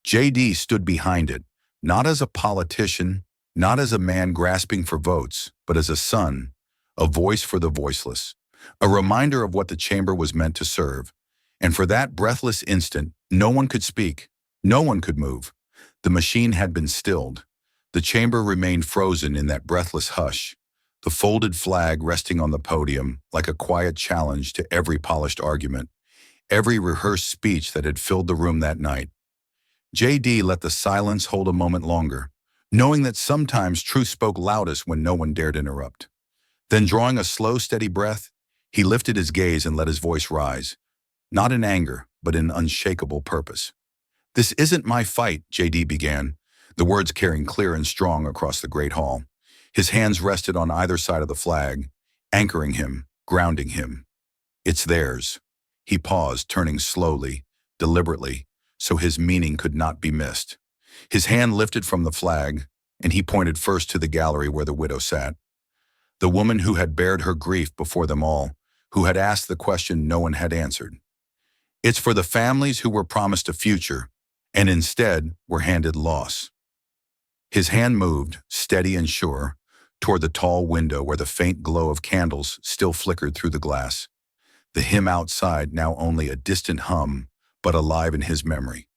JD stood behind it, not as a politician, not as a man grasping for votes, but as a son, a voice for the voiceless, a reminder of what the chamber was meant to serve. And for that breathless instant, no one could speak, no one could move. The machine had been stilled. The chamber remained frozen in that breathless hush, the folded flag resting on the podium like a quiet challenge to every polished argument, every rehearsed speech that had filled the room that night. JD let the silence hold a moment longer, knowing that sometimes truth spoke loudest when no one dared interrupt. Then, drawing a slow, steady breath, he lifted his gaze and let his voice rise, not in anger, but in unshakable purpose. "This isn't my fight," JD began, the words carrying clear and strong across the great hall. His hands rested on either side of the flag, anchoring him, grounding him. "It's theirs." He paused, turning slowly, deliberately, so his meaning could not be missed. His hand lifted from the flag, and he pointed first to the gallery where the widow sat. The woman who had bared her grief before them all, who had asked the question no one had answered. "It's for the families who were promised a future, and instead were handed loss." His hand moved, steady and sure, toward the tall window where the faint glow of candles still flickered through the glass. The hymn outside now only a distant hum, but alive in his memory.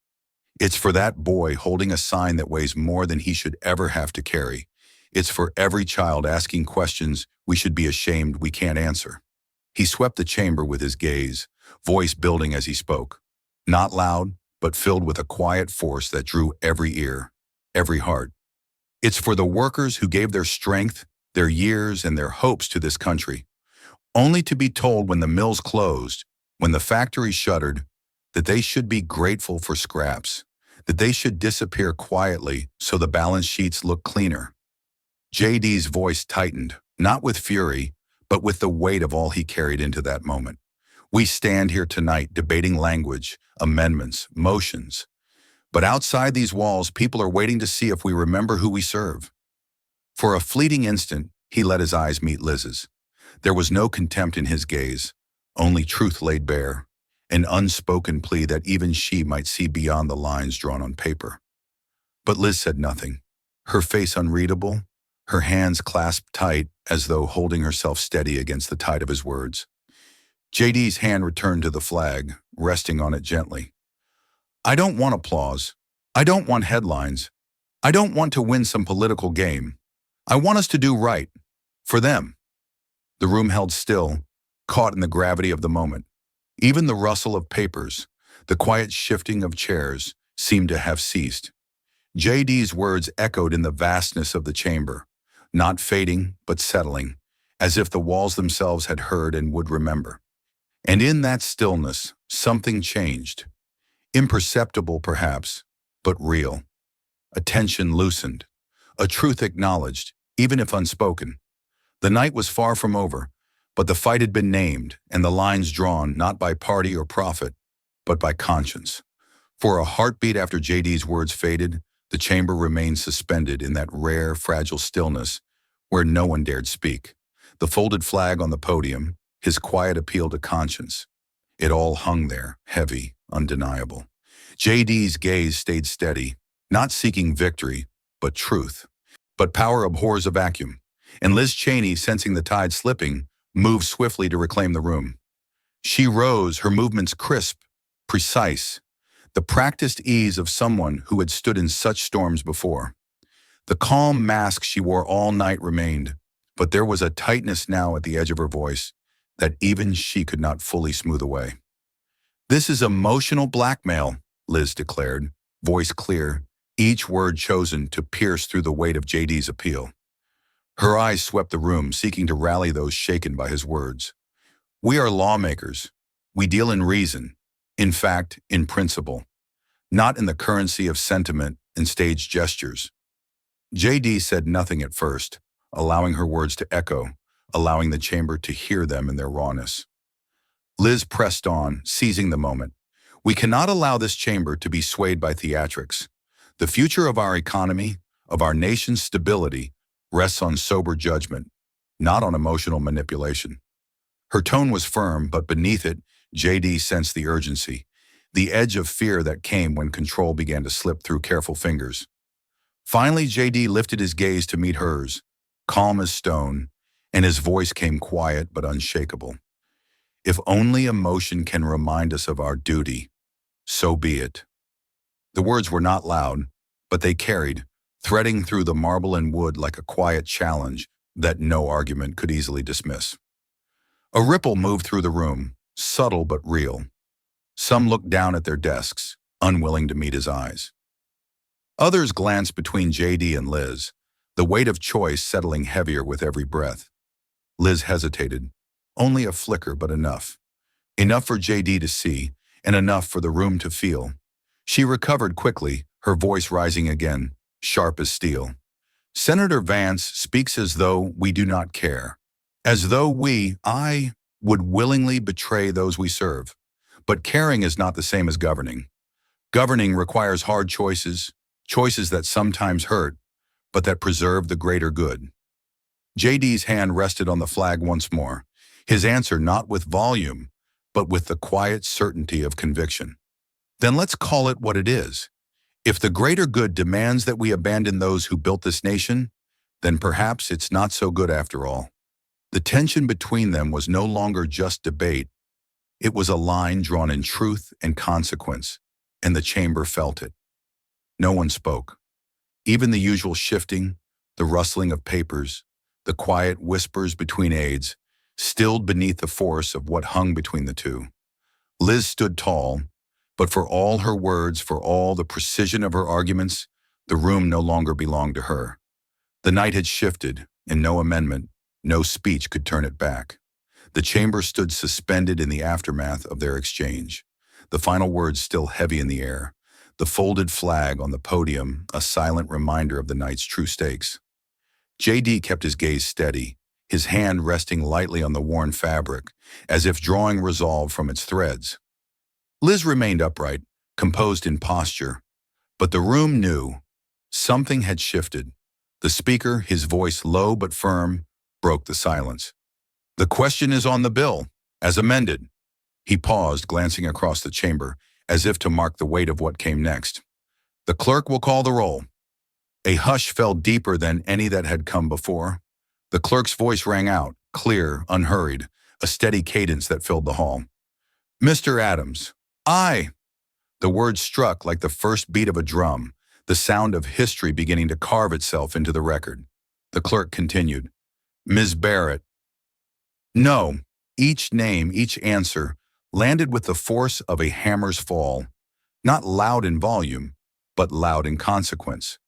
"It's for that boy holding a sign that weighs more than he should ever have to carry. It's for every child asking questions we should be ashamed we can't answer." He swept the chamber with his gaze, voice building as he spoke. Not loud, but filled with a quiet force that drew every ear, every heart. "It's for the workers who gave their strength, their years, and their hopes to this country, only to be told when the mills closed, when the factories shuttered, that they should be grateful for scraps, that they should disappear quietly so the balance sheets look cleaner." JD's voice tightened, not with fury, but with the weight of all he carried into that moment. "We stand here tonight debating language, amendments, motions. But outside these walls, people are waiting to see if we remember who we serve." For a fleeting instant, he let his eyes meet Liz's. There was no contempt in his gaze, only truth laid bare, an unspoken plea that even she might see beyond the lines drawn on paper. But Liz said nothing, her face unreadable, her hands clasped tight as though holding herself steady against the tide of his words. JD's hand returned to the flag, resting on it gently. "I don't want applause. I don't want headlines. I don't want to win some political game. I want us to do right. For them." The room held still, caught in the gravity of the moment. Even the rustle of papers, the quiet shifting of chairs, seemed to have ceased. JD's words echoed in the vastness of the chamber, not fading, but settling, as if the walls themselves had heard and would remember. And in that stillness, something changed. Imperceptible, perhaps, but real. A tension loosened, a truth acknowledged, even if unspoken. The night was far from over, but the fight had been named, and the lines drawn not by party or profit, but by conscience. For a heartbeat after JD's words faded, the chamber remained suspended in that rare, fragile stillness where no one dared speak. The folded flag on the podium, his quiet appeal to conscience. It all hung there, heavy, undeniable. JD's gaze stayed steady, not seeking victory, but truth. But power abhors a vacuum, and Liz Cheney, sensing the tide slipping, moved swiftly to reclaim the room. She rose, her movements crisp, precise, the practiced ease of someone who had stood in such storms before. The calm mask she wore all night remained, but there was a tightness now at the edge of her voice that even she could not fully smooth away. "This is emotional blackmail," Liz declared, voice clear, each word chosen to pierce through the weight of JD's appeal. Her eyes swept the room, seeking to rally those shaken by his words. We are lawmakers. We deal in reason, in fact, in principle, not in the currency of sentiment and staged gestures. JD said nothing at first, allowing her words to echo, allowing the chamber to hear them in their rawness. Liz pressed on, seizing the moment. We cannot allow this chamber to be swayed by theatrics. The future of our economy, of our nation's stability, rests on sober judgment, not on emotional manipulation. Her tone was firm, but beneath it, JD sensed the urgency, the edge of fear that came when control began to slip through careful fingers. Finally, JD lifted his gaze to meet hers, calm as stone, and his voice came quiet but unshakable. If only emotion can remind us of our duty, so be it. The words were not loud, but they carried, threading through the marble and wood like a quiet challenge that no argument could easily dismiss. A ripple moved through the room, subtle but real. Some looked down at their desks, unwilling to meet his eyes. Others glanced between JD and Liz, the weight of choice settling heavier with every breath. Liz hesitated. Only a flicker, but enough. Enough for JD to see, and enough for the room to feel. She recovered quickly, her voice rising again, sharp as steel. Senator Vance speaks as though we do not care. As though I, would willingly betray those we serve. But caring is not the same as governing. Governing requires hard choices, choices that sometimes hurt, but that preserve the greater good. JD's hand rested on the flag once more, his answer not with volume, but with the quiet certainty of conviction. Then let's call it what it is. If the greater good demands that we abandon those who built this nation, then perhaps it's not so good after all. The tension between them was no longer just debate. It was a line drawn in truth and consequence, and the chamber felt it. No one spoke. Even the usual shifting, the rustling of papers, the quiet whispers between aides, stilled beneath the force of what hung between the two. Liz stood tall, but for all her words, for all the precision of her arguments, the room no longer belonged to her. The night had shifted, and no amendment, no speech could turn it back. The chamber stood suspended in the aftermath of their exchange, the final words still heavy in the air, the folded flag on the podium a silent reminder of the night's true stakes. JD kept his gaze steady, his hand resting lightly on the worn fabric, as if drawing resolve from its threads. Liz remained upright, composed in posture, but the room knew something had shifted. The speaker, his voice low but firm, broke the silence. The question is on the bill, as amended. He paused, glancing across the chamber, as if to mark the weight of what came next. The clerk will call the roll. A hush fell deeper than any that had come before. The clerk's voice rang out, clear, unhurried, a steady cadence that filled the hall. Mr. Adams, aye. The words struck like the first beat of a drum, the sound of history beginning to carve itself into the record. The clerk continued. Ms. Barrett. No. Each name, each answer, landed with the force of a hammer's fall, not loud in volume, but loud in consequence.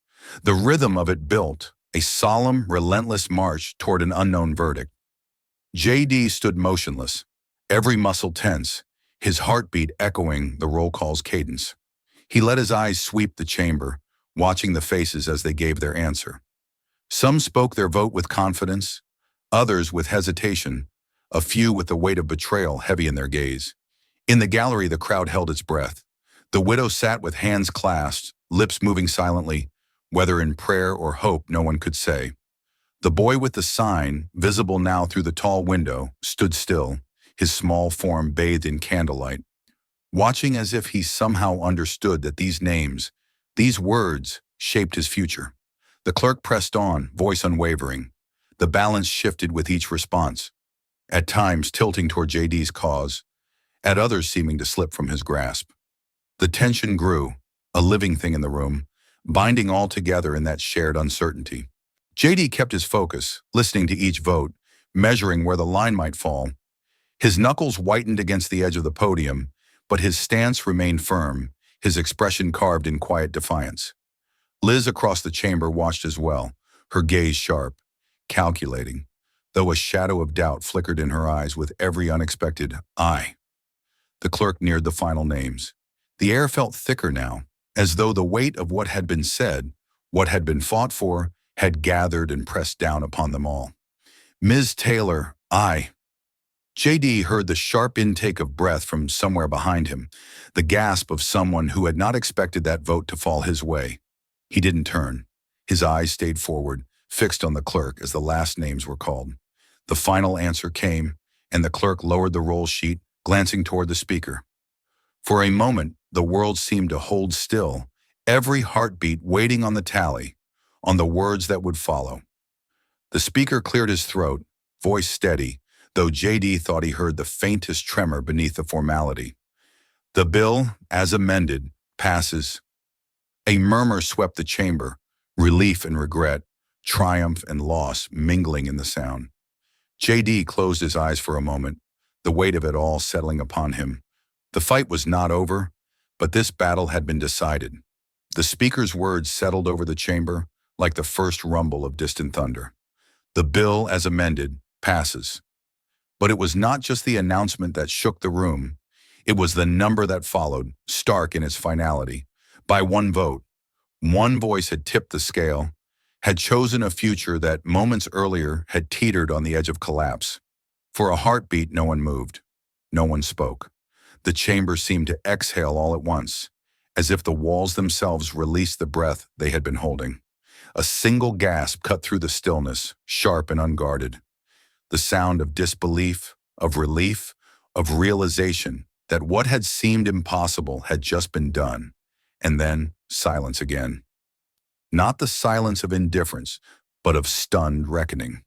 The rhythm of it built, a solemn, relentless march toward an unknown verdict. JD stood motionless, every muscle tense, his heartbeat echoing the roll call's cadence. He let his eyes sweep the chamber, watching the faces as they gave their answer. Some spoke their vote with confidence, others with hesitation, a few with the weight of betrayal heavy in their gaze. In the gallery, the crowd held its breath. The widow sat with hands clasped, lips moving silently, whether in prayer or hope no one could say. The boy with the sign, visible now through the tall window, stood still, his small form bathed in candlelight, watching as if he somehow understood that these names, these words, shaped his future. The clerk pressed on, voice unwavering. The balance shifted with each response, at times tilting toward JD's cause, at others seeming to slip from his grasp. The tension grew, a living thing in the room, binding all together in that shared uncertainty. JD kept his focus, listening to each vote, measuring where the line might fall. His knuckles whitened against the edge of the podium, but his stance remained firm, his expression carved in quiet defiance. Liz across the chamber watched as well, her gaze sharp, calculating, though a shadow of doubt flickered in her eyes with every unexpected "I." The clerk neared the final names. The air felt thicker now, as though the weight of what had been said, what had been fought for, had gathered and pressed down upon them all. Ms. Taylor, I. J.D. heard the sharp intake of breath from somewhere behind him, the gasp of someone who had not expected that vote to fall his way. He didn't turn. His eyes stayed forward, fixed on the clerk as the last names were called. The final answer came, and the clerk lowered the roll sheet, glancing toward the speaker. For a moment, the world seemed to hold still, every heartbeat waiting on the tally, on the words that would follow. The speaker cleared his throat, voice steady, though J.D. thought he heard the faintest tremor beneath the formality. The bill, as amended, passes. A murmur swept the chamber, relief and regret, triumph and loss mingling in the sound. J.D. closed his eyes for a moment, the weight of it all settling upon him. The fight was not over, but this battle had been decided. The speaker's words settled over the chamber like the first rumble of distant thunder. The bill, as amended, passes. But it was not just the announcement that shook the room. It was the number that followed, stark in its finality. By one vote, one voice had tipped the scale, had chosen a future that moments earlier had teetered on the edge of collapse. For a heartbeat, no one moved. No one spoke. The chamber seemed to exhale all at once, as if the walls themselves released the breath they had been holding. A single gasp cut through the stillness, sharp and unguarded. The sound of disbelief, of relief, of realization that what had seemed impossible had just been done. And then silence again. Not the silence of indifference, but of stunned reckoning.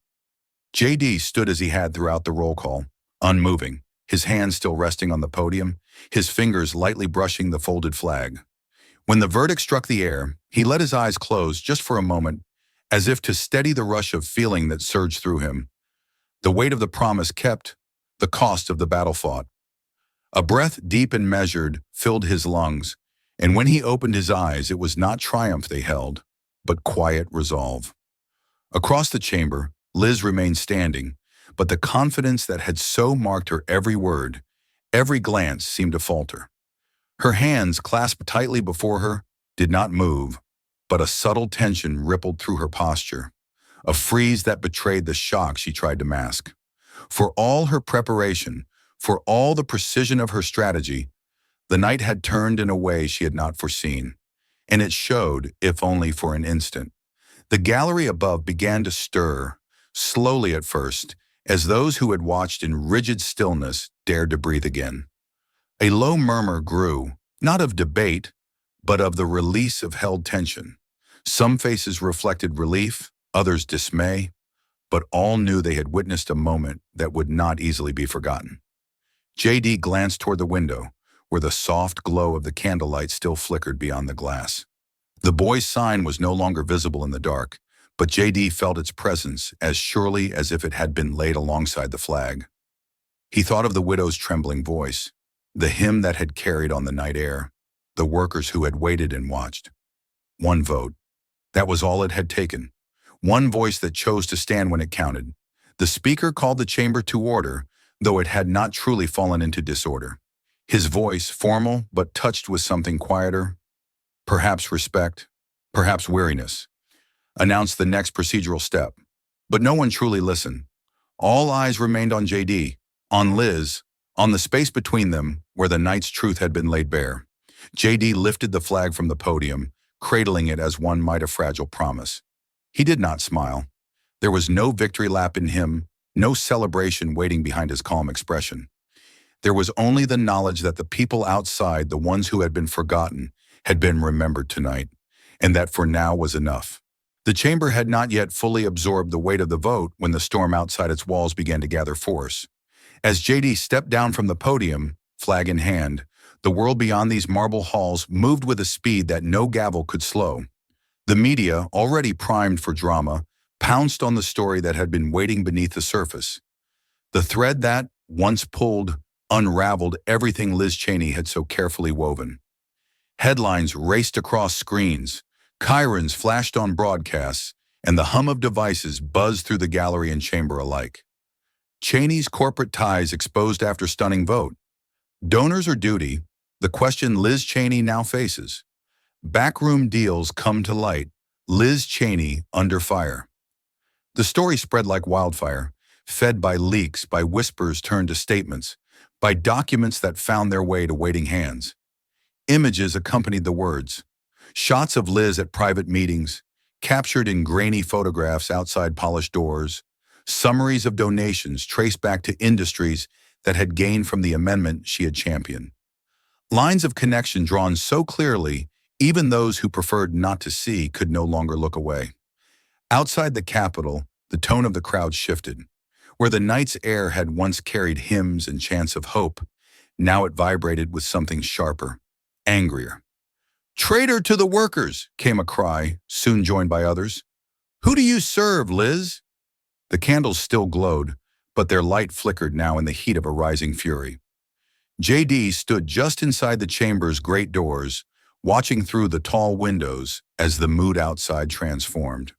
J.D. stood as he had throughout the roll call, unmoving, his hands still resting on the podium, his fingers lightly brushing the folded flag. When the verdict struck the air, he let his eyes close just for a moment, as if to steady the rush of feeling that surged through him. The weight of the promise kept, the cost of the battle fought. A breath deep and measured filled his lungs, and when he opened his eyes, it was not triumph they held, but quiet resolve. Across the chamber, Liz remained standing, but the confidence that had so marked her every word, every glance seemed to falter. Her hands, clasped tightly before her, did not move, but a subtle tension rippled through her posture, a freeze that betrayed the shock she tried to mask. For all her preparation, for all the precision of her strategy, the night had turned in a way she had not foreseen, and it showed, if only for an instant. The gallery above began to stir, slowly at first, as those who had watched in rigid stillness dared to breathe again. A low murmur grew, not of debate, but of the release of held tension. Some faces reflected relief, others dismay, but all knew they had witnessed a moment that would not easily be forgotten. J.D. glanced toward the window, where the soft glow of the candlelight still flickered beyond the glass. The boy's sign was no longer visible in the dark, but J.D. felt its presence as surely as if it had been laid alongside the flag. He thought of the widow's trembling voice, the hymn that had carried on the night air, the workers who had waited and watched. One vote. That was all it had taken. One voice that chose to stand when it counted. The speaker called the chamber to order, though it had not truly fallen into disorder. His voice, formal but touched with something quieter, perhaps respect, perhaps weariness, announced the next procedural step. But no one truly listened. All eyes remained on J.D., on Liz, on the space between them where the night's truth had been laid bare. J.D. lifted the flag from the podium, cradling it as one might a fragile promise. He did not smile. There was no victory lap in him, no celebration waiting behind his calm expression. There was only the knowledge that the people outside, the ones who had been forgotten, had been remembered tonight, and that for now was enough. The chamber had not yet fully absorbed the weight of the vote when the storm outside its walls began to gather force. As J.D. stepped down from the podium, flag in hand, the world beyond these marble halls moved with a speed that no gavel could slow. The media, already primed for drama, pounced on the story that had been waiting beneath the surface. The thread that, once pulled, unraveled everything Liz Cheney had so carefully woven. Headlines raced across screens, Chirons flashed on broadcasts, and the hum of devices buzzed through the gallery and chamber alike. Cheney's corporate ties exposed after stunning vote. Donors or duty? The question Liz Cheney now faces. Backroom deals come to light. Liz Cheney under fire. The story spread like wildfire, fed by leaks, by whispers turned to statements, by documents that found their way to waiting hands. Images accompanied the words. Shots of Liz at private meetings, captured in grainy photographs outside polished doors, summaries of donations traced back to industries that had gained from the amendment she had championed. Lines of connection drawn so clearly, even those who preferred not to see could no longer look away. Outside the Capitol, the tone of the crowd shifted. Where the night's air had once carried hymns and chants of hope, now it vibrated with something sharper, angrier. "Traitor to the workers!" came a cry, soon joined by others. "Who do you serve, Liz?" The candles still glowed, but their light flickered now in the heat of a rising fury. J.D. stood just inside the chamber's great doors, watching through the tall windows as the mood outside transformed.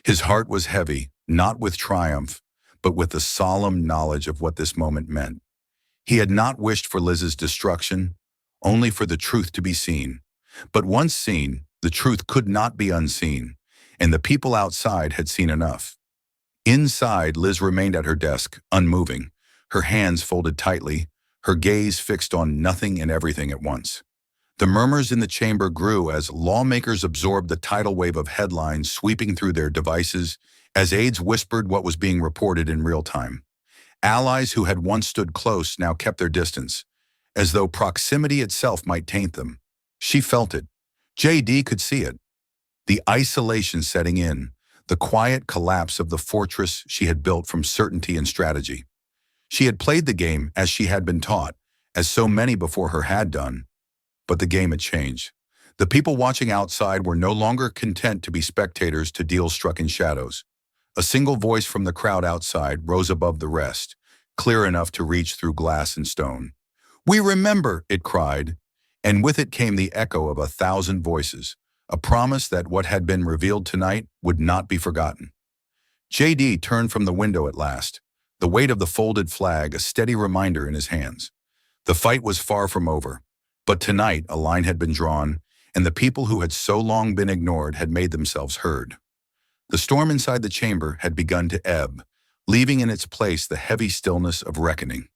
His heart was heavy, not with triumph, but with the solemn knowledge of what this moment meant. He had not wished for Liz's destruction, only for the truth to be seen. But once seen, the truth could not be unseen, and the people outside had seen enough. Inside, Liz remained at her desk, unmoving, her hands folded tightly, her gaze fixed on nothing and everything at once. The murmurs in the chamber grew as lawmakers absorbed the tidal wave of headlines sweeping through their devices, as aides whispered what was being reported in real time. Allies who had once stood close now kept their distance, as though proximity itself might taint them. She felt it. J.D. could see it. The isolation setting in, the quiet collapse of the fortress she had built from certainty and strategy. She had played the game as she had been taught, as so many before her had done. But the game had changed. The people watching outside were no longer content to be spectators to deals struck in shadows. A single voice from the crowd outside rose above the rest, clear enough to reach through glass and stone. "We remember," it cried, and with it came the echo of 1,000 voices, a promise that what had been revealed tonight would not be forgotten. J.D. turned from the window at last, the weight of the folded flag a steady reminder in his hands. The fight was far from over, but tonight a line had been drawn, and the people who had so long been ignored had made themselves heard. The storm inside the chamber had begun to ebb, leaving in its place the heavy stillness of reckoning.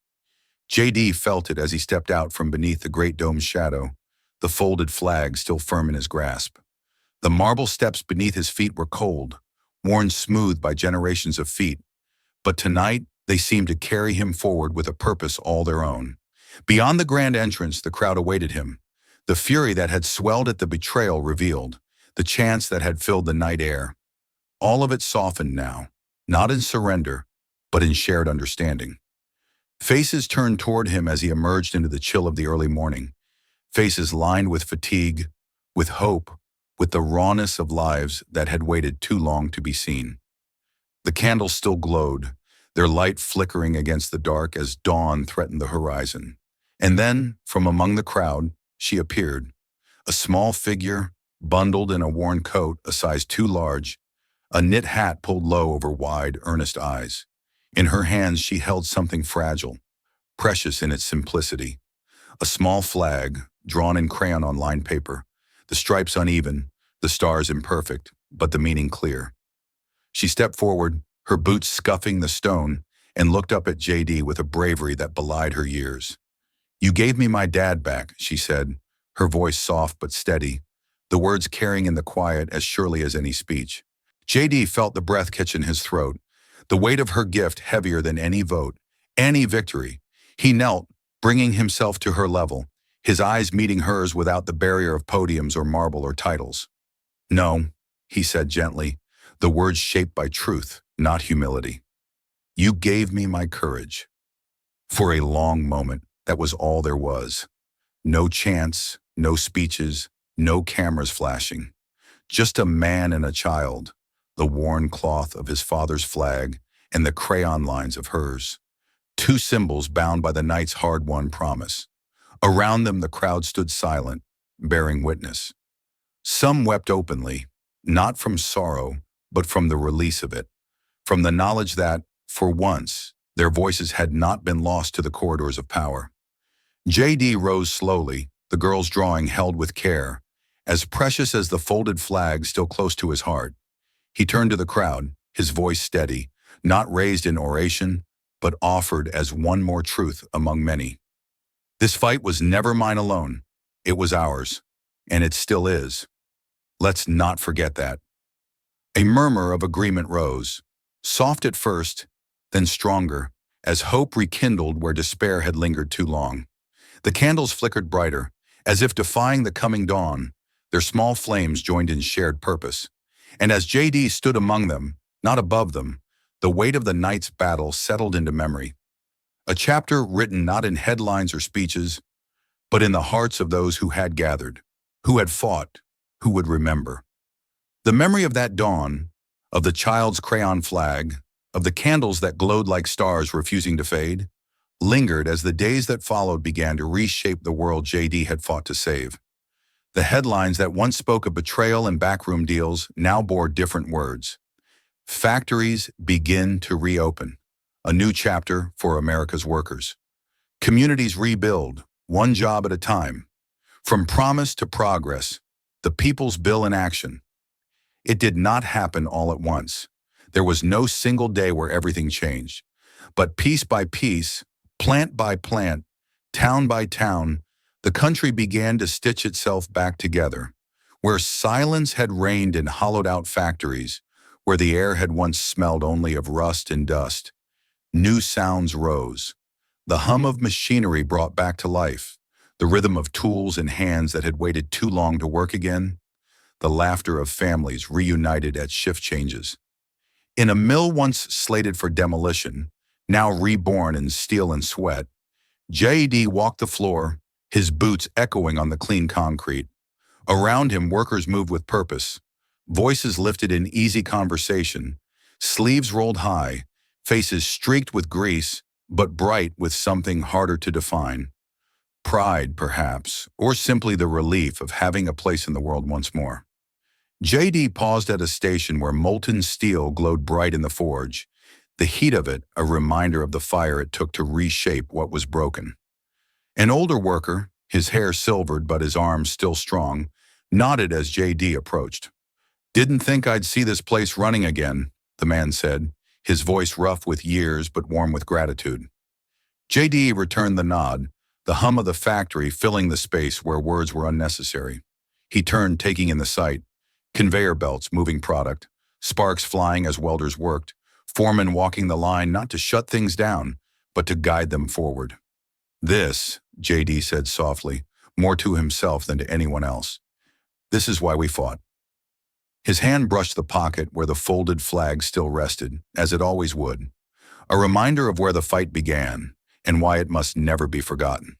J.D. felt it as he stepped out from beneath the great dome's shadow, the folded flag still firm in his grasp. The marble steps beneath his feet were cold, worn smooth by generations of feet, but tonight they seemed to carry him forward with a purpose all their own. Beyond the grand entrance, the crowd awaited him. The fury that had swelled at the betrayal revealed, the chants that had filled the night air. All of it softened now, not in surrender, but in shared understanding. Faces turned toward him as he emerged into the chill of the early morning, faces lined with fatigue, with hope, with the rawness of lives that had waited too long to be seen. The candles still glowed, their light flickering against the dark as dawn threatened the horizon. And then, from among the crowd, she appeared, a small figure, bundled in a worn coat a size too large, a knit hat pulled low over wide, earnest eyes. In her hands she held something fragile, precious in its simplicity. A small flag, drawn in crayon on lined paper, the stripes uneven, the stars imperfect, but the meaning clear. She stepped forward, her boots scuffing the stone, and looked up at J.D. with a bravery that belied her years. "You gave me my dad back," she said, her voice soft but steady, the words carrying in the quiet as surely as any speech. J.D. felt the breath catch in his throat, the weight of her gift heavier than any vote, any victory. He knelt, bringing himself to her level, his eyes meeting hers without the barrier of podiums or marble or titles. "No," he said gently, the words shaped by truth, not humility. "You gave me my courage." For a long moment, that was all there was. No chants, no speeches, no cameras flashing. Just a man and a child, the worn cloth of his father's flag and the crayon lines of hers. Two symbols bound by the night's hard-won promise. Around them the crowd stood silent, bearing witness. Some wept openly, not from sorrow, but from the release of it, from the knowledge that, for once, their voices had not been lost to the corridors of power. J.D. rose slowly, the girl's drawing held with care, as precious as the folded flag still close to his heart. He turned to the crowd, his voice steady, not raised in oration, but offered as one more truth among many. This fight was never mine alone. It was ours, and it still is. Let's not forget that. A murmur of agreement rose, soft at first, then stronger, as hope rekindled where despair had lingered too long. The candles flickered brighter, as if defying the coming dawn, their small flames joined in shared purpose. And as J.D. stood among them, not above them, the weight of the night's battle settled into memory. A chapter written not in headlines or speeches, but in the hearts of those who had gathered, who had fought, who would remember. The memory of that dawn, of the child's crayon flag, of the candles that glowed like stars refusing to fade, lingered as the days that followed began to reshape the world J.D. had fought to save. The headlines that once spoke of betrayal and backroom deals now bore different words. Factories begin to reopen, a new chapter for America's workers. Communities rebuild, one job at a time. From promise to progress, the people's bill in action. It did not happen all at once. There was no single day where everything changed. But piece by piece, plant by plant, town by town, the country began to stitch itself back together. Where silence had reigned in hollowed-out factories, where the air had once smelled only of rust and dust, new sounds rose. The hum of machinery brought back to life, the rhythm of tools and hands that had waited too long to work again, the laughter of families reunited at shift changes. In a mill once slated for demolition, now reborn in steel and sweat, J.D. walked the floor, his boots echoing on the clean concrete. Around him, workers moved with purpose, voices lifted in easy conversation, sleeves rolled high, faces streaked with grease, but bright with something harder to define. Pride, perhaps, or simply the relief of having a place in the world once more. J.D. paused at a station where molten steel glowed bright in the forge, the heat of it a reminder of the fire it took to reshape what was broken. An older worker, his hair silvered but his arms still strong, nodded as J.D. approached. "Didn't think I'd see this place running again," the man said, his voice rough with years but warm with gratitude. J.D. returned the nod, the hum of the factory filling the space where words were unnecessary. He turned, taking in the sight. Conveyor belts moving product, sparks flying as welders worked, foremen walking the line not to shut things down, but to guide them forward. "This," J.D. said softly, more to himself than to anyone else. "This is why we fought." His hand brushed the pocket where the folded flag still rested, as it always would, a reminder of where the fight began and why it must never be forgotten.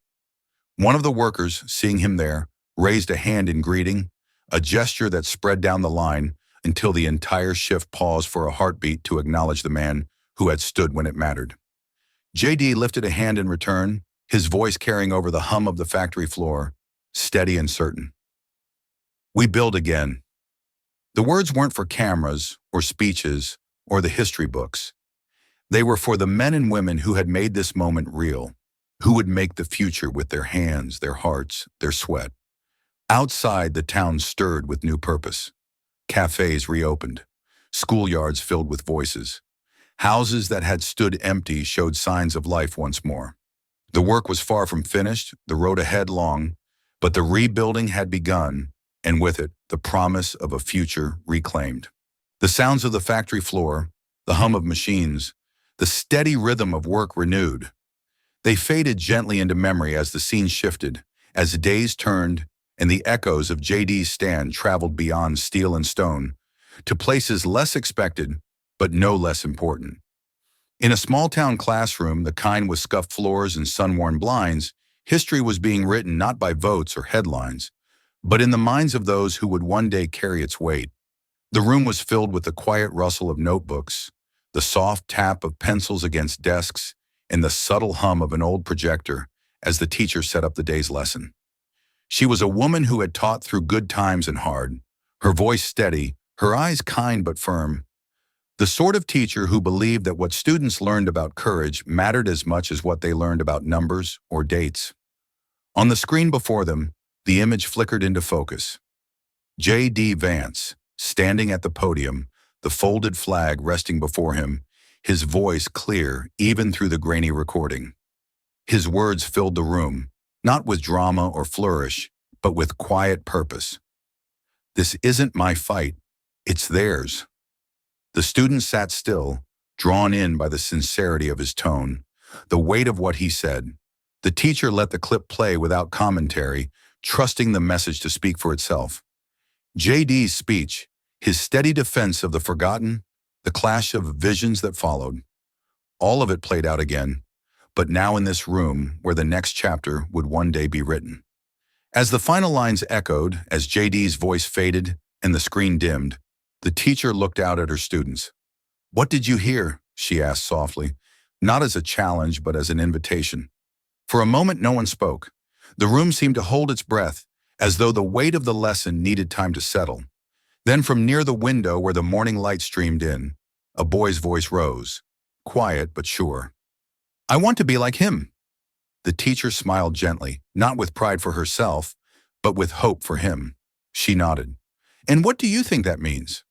One of the workers, seeing him there, raised a hand in greeting, a gesture that spread down the line until the entire shift paused for a heartbeat to acknowledge the man who had stood when it mattered. J.D. lifted a hand in return, his voice carrying over the hum of the factory floor, steady and certain. "We build again." The words weren't for cameras or speeches or the history books. They were for the men and women who had made this moment real, who would make the future with their hands, their hearts, their sweat. Outside, the town stirred with new purpose. Cafes reopened, schoolyards filled with voices. Houses that had stood empty showed signs of life once more. The work was far from finished, the road ahead long, but the rebuilding had begun, and with it, the promise of a future reclaimed. The sounds of the factory floor, the hum of machines, the steady rhythm of work renewed. They faded gently into memory as the scene shifted, as the days turned, and the echoes of J.D.'s stand traveled beyond steel and stone to places less expected, but no less important. In a small-town classroom, the kind with scuffed floors and sun-worn blinds, history was being written not by votes or headlines, but in the minds of those who would one day carry its weight. The room was filled with the quiet rustle of notebooks, the soft tap of pencils against desks, and the subtle hum of an old projector as the teacher set up the day's lesson. She was a woman who had taught through good times and hard, her voice steady, her eyes kind but firm. The sort of teacher who believed that what students learned about courage mattered as much as what they learned about numbers or dates. On the screen before them, the image flickered into focus. J.D. Vance, standing at the podium, the folded flag resting before him, his voice clear even through the grainy recording. His words filled the room, not with drama or flourish, but with quiet purpose. This isn't my fight, it's theirs. The students sat still, drawn in by the sincerity of his tone, the weight of what he said. The teacher let the clip play without commentary, trusting the message to speak for itself. J.D.'s speech, his steady defense of the forgotten, the clash of visions that followed, all of it played out again, but now in this room where the next chapter would one day be written. As the final lines echoed, as J.D.'s voice faded and the screen dimmed, the teacher looked out at her students. "What did you hear?" she asked softly, not as a challenge but as an invitation. For a moment no one spoke. The room seemed to hold its breath, as though the weight of the lesson needed time to settle. Then from near the window where the morning light streamed in, a boy's voice rose, quiet but sure. "I want to be like him." The teacher smiled gently, not with pride for herself, but with hope for him. She nodded. "And what do you think that means?"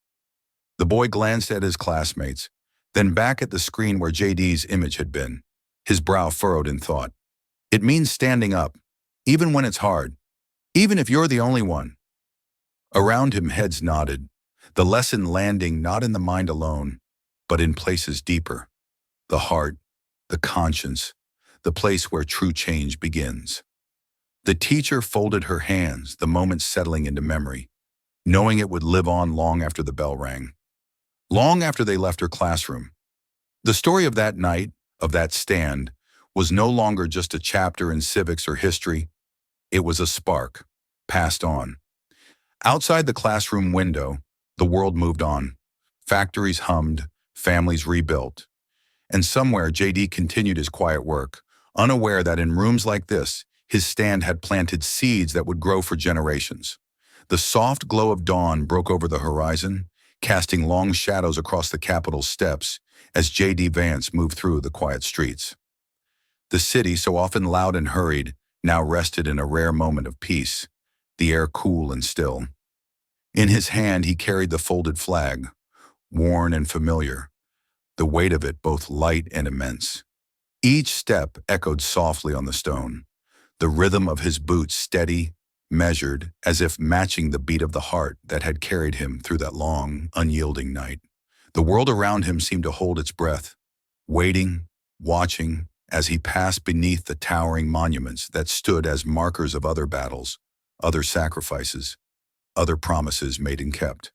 The boy glanced at his classmates, then back at the screen where J.D.'s image had been, his brow furrowed in thought. "It means standing up, even when it's hard, even if you're the only one." Around him heads nodded, the lesson landing not in the mind alone, but in places deeper. The heart, the conscience, the place where true change begins. The teacher folded her hands, the moment settling into memory, knowing it would live on long after the bell rang. Long after they left her classroom. The story of that night, of that stand, was no longer just a chapter in civics or history. It was a spark, passed on. Outside the classroom window, the world moved on. Factories hummed, families rebuilt. And somewhere J.D. continued his quiet work, unaware that in rooms like this, his stand had planted seeds that would grow for generations. The soft glow of dawn broke over the horizon, casting long shadows across the Capitol's steps as J.D. Vance moved through the quiet streets. The city, so often loud and hurried, now rested in a rare moment of peace, the air cool and still. In his hand he carried the folded flag, worn and familiar, the weight of it both light and immense. Each step echoed softly on the stone, the rhythm of his boots steady, measured, as if matching the beat of the heart that had carried him through that long, unyielding night. The world around him seemed to hold its breath, waiting, watching, as he passed beneath the towering monuments that stood as markers of other battles, other sacrifices, other promises made and kept.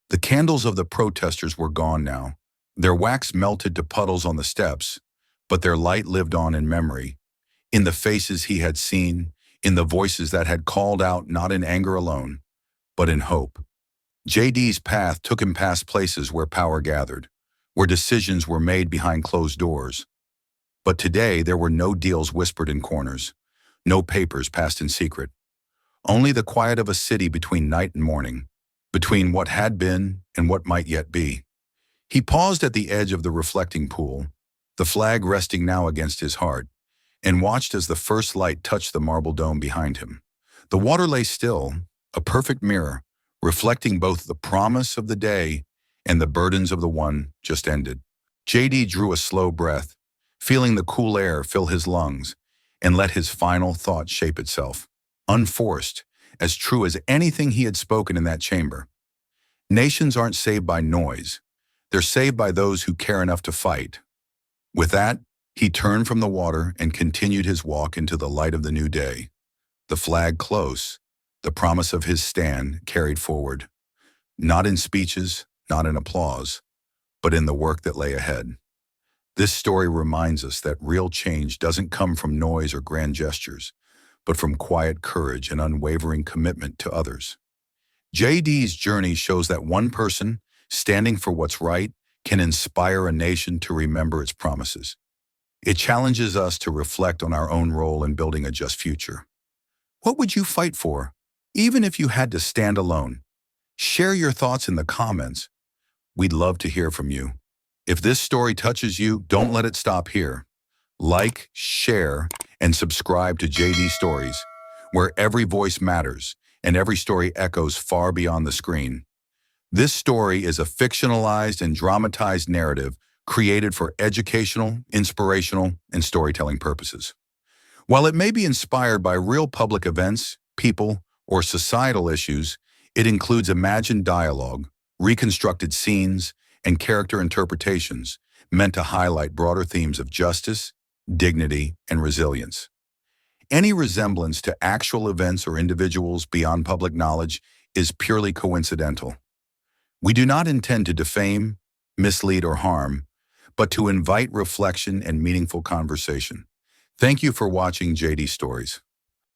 The candles of the protesters were gone now. Their wax melted to puddles on the steps, but their light lived on in memory, in the faces he had seen, in the voices that had called out not in anger alone, but in hope. J.D.'s path took him past places where power gathered, where decisions were made behind closed doors. But today there were no deals whispered in corners, no papers passed in secret. Only the quiet of a city between night and morning, between what had been and what might yet be. He paused at the edge of the reflecting pool, the flag resting now against his heart, and watched as the first light touched the marble dome behind him. The water lay still, a perfect mirror, reflecting both the promise of the day and the burdens of the one just ended. J.D. drew a slow breath, feeling the cool air fill his lungs, and let his final thought shape itself, unforced, as true as anything he had spoken in that chamber. Nations aren't saved by noise. They're saved by those who care enough to fight. With that, he turned from the water and continued his walk into the light of the new day. The flag close, the promise of his stand carried forward, not in speeches, not in applause, but in the work that lay ahead. This story reminds us that real change doesn't come from noise or grand gestures, but from quiet courage and unwavering commitment to others. J.D.'s journey shows that one person, standing for what's right, can inspire a nation to remember its promises. It challenges us to reflect on our own role in building a just future. What would you fight for, even if you had to stand alone? Share your thoughts in the comments. We'd love to hear from you. If this story touches you, don't let it stop here. Like, share, and subscribe to JD Stories, where every voice matters and every story echoes far beyond the screen. This story is a fictionalized and dramatized narrative created for educational, inspirational, and storytelling purposes. While it may be inspired by real public events, people, or societal issues, it includes imagined dialogue, reconstructed scenes, and character interpretations meant to highlight broader themes of justice, dignity, and resilience. Any resemblance to actual events or individuals beyond public knowledge is purely coincidental. We do not intend to defame, mislead, or harm, but to invite reflection and meaningful conversation. Thank you for watching JD Stories.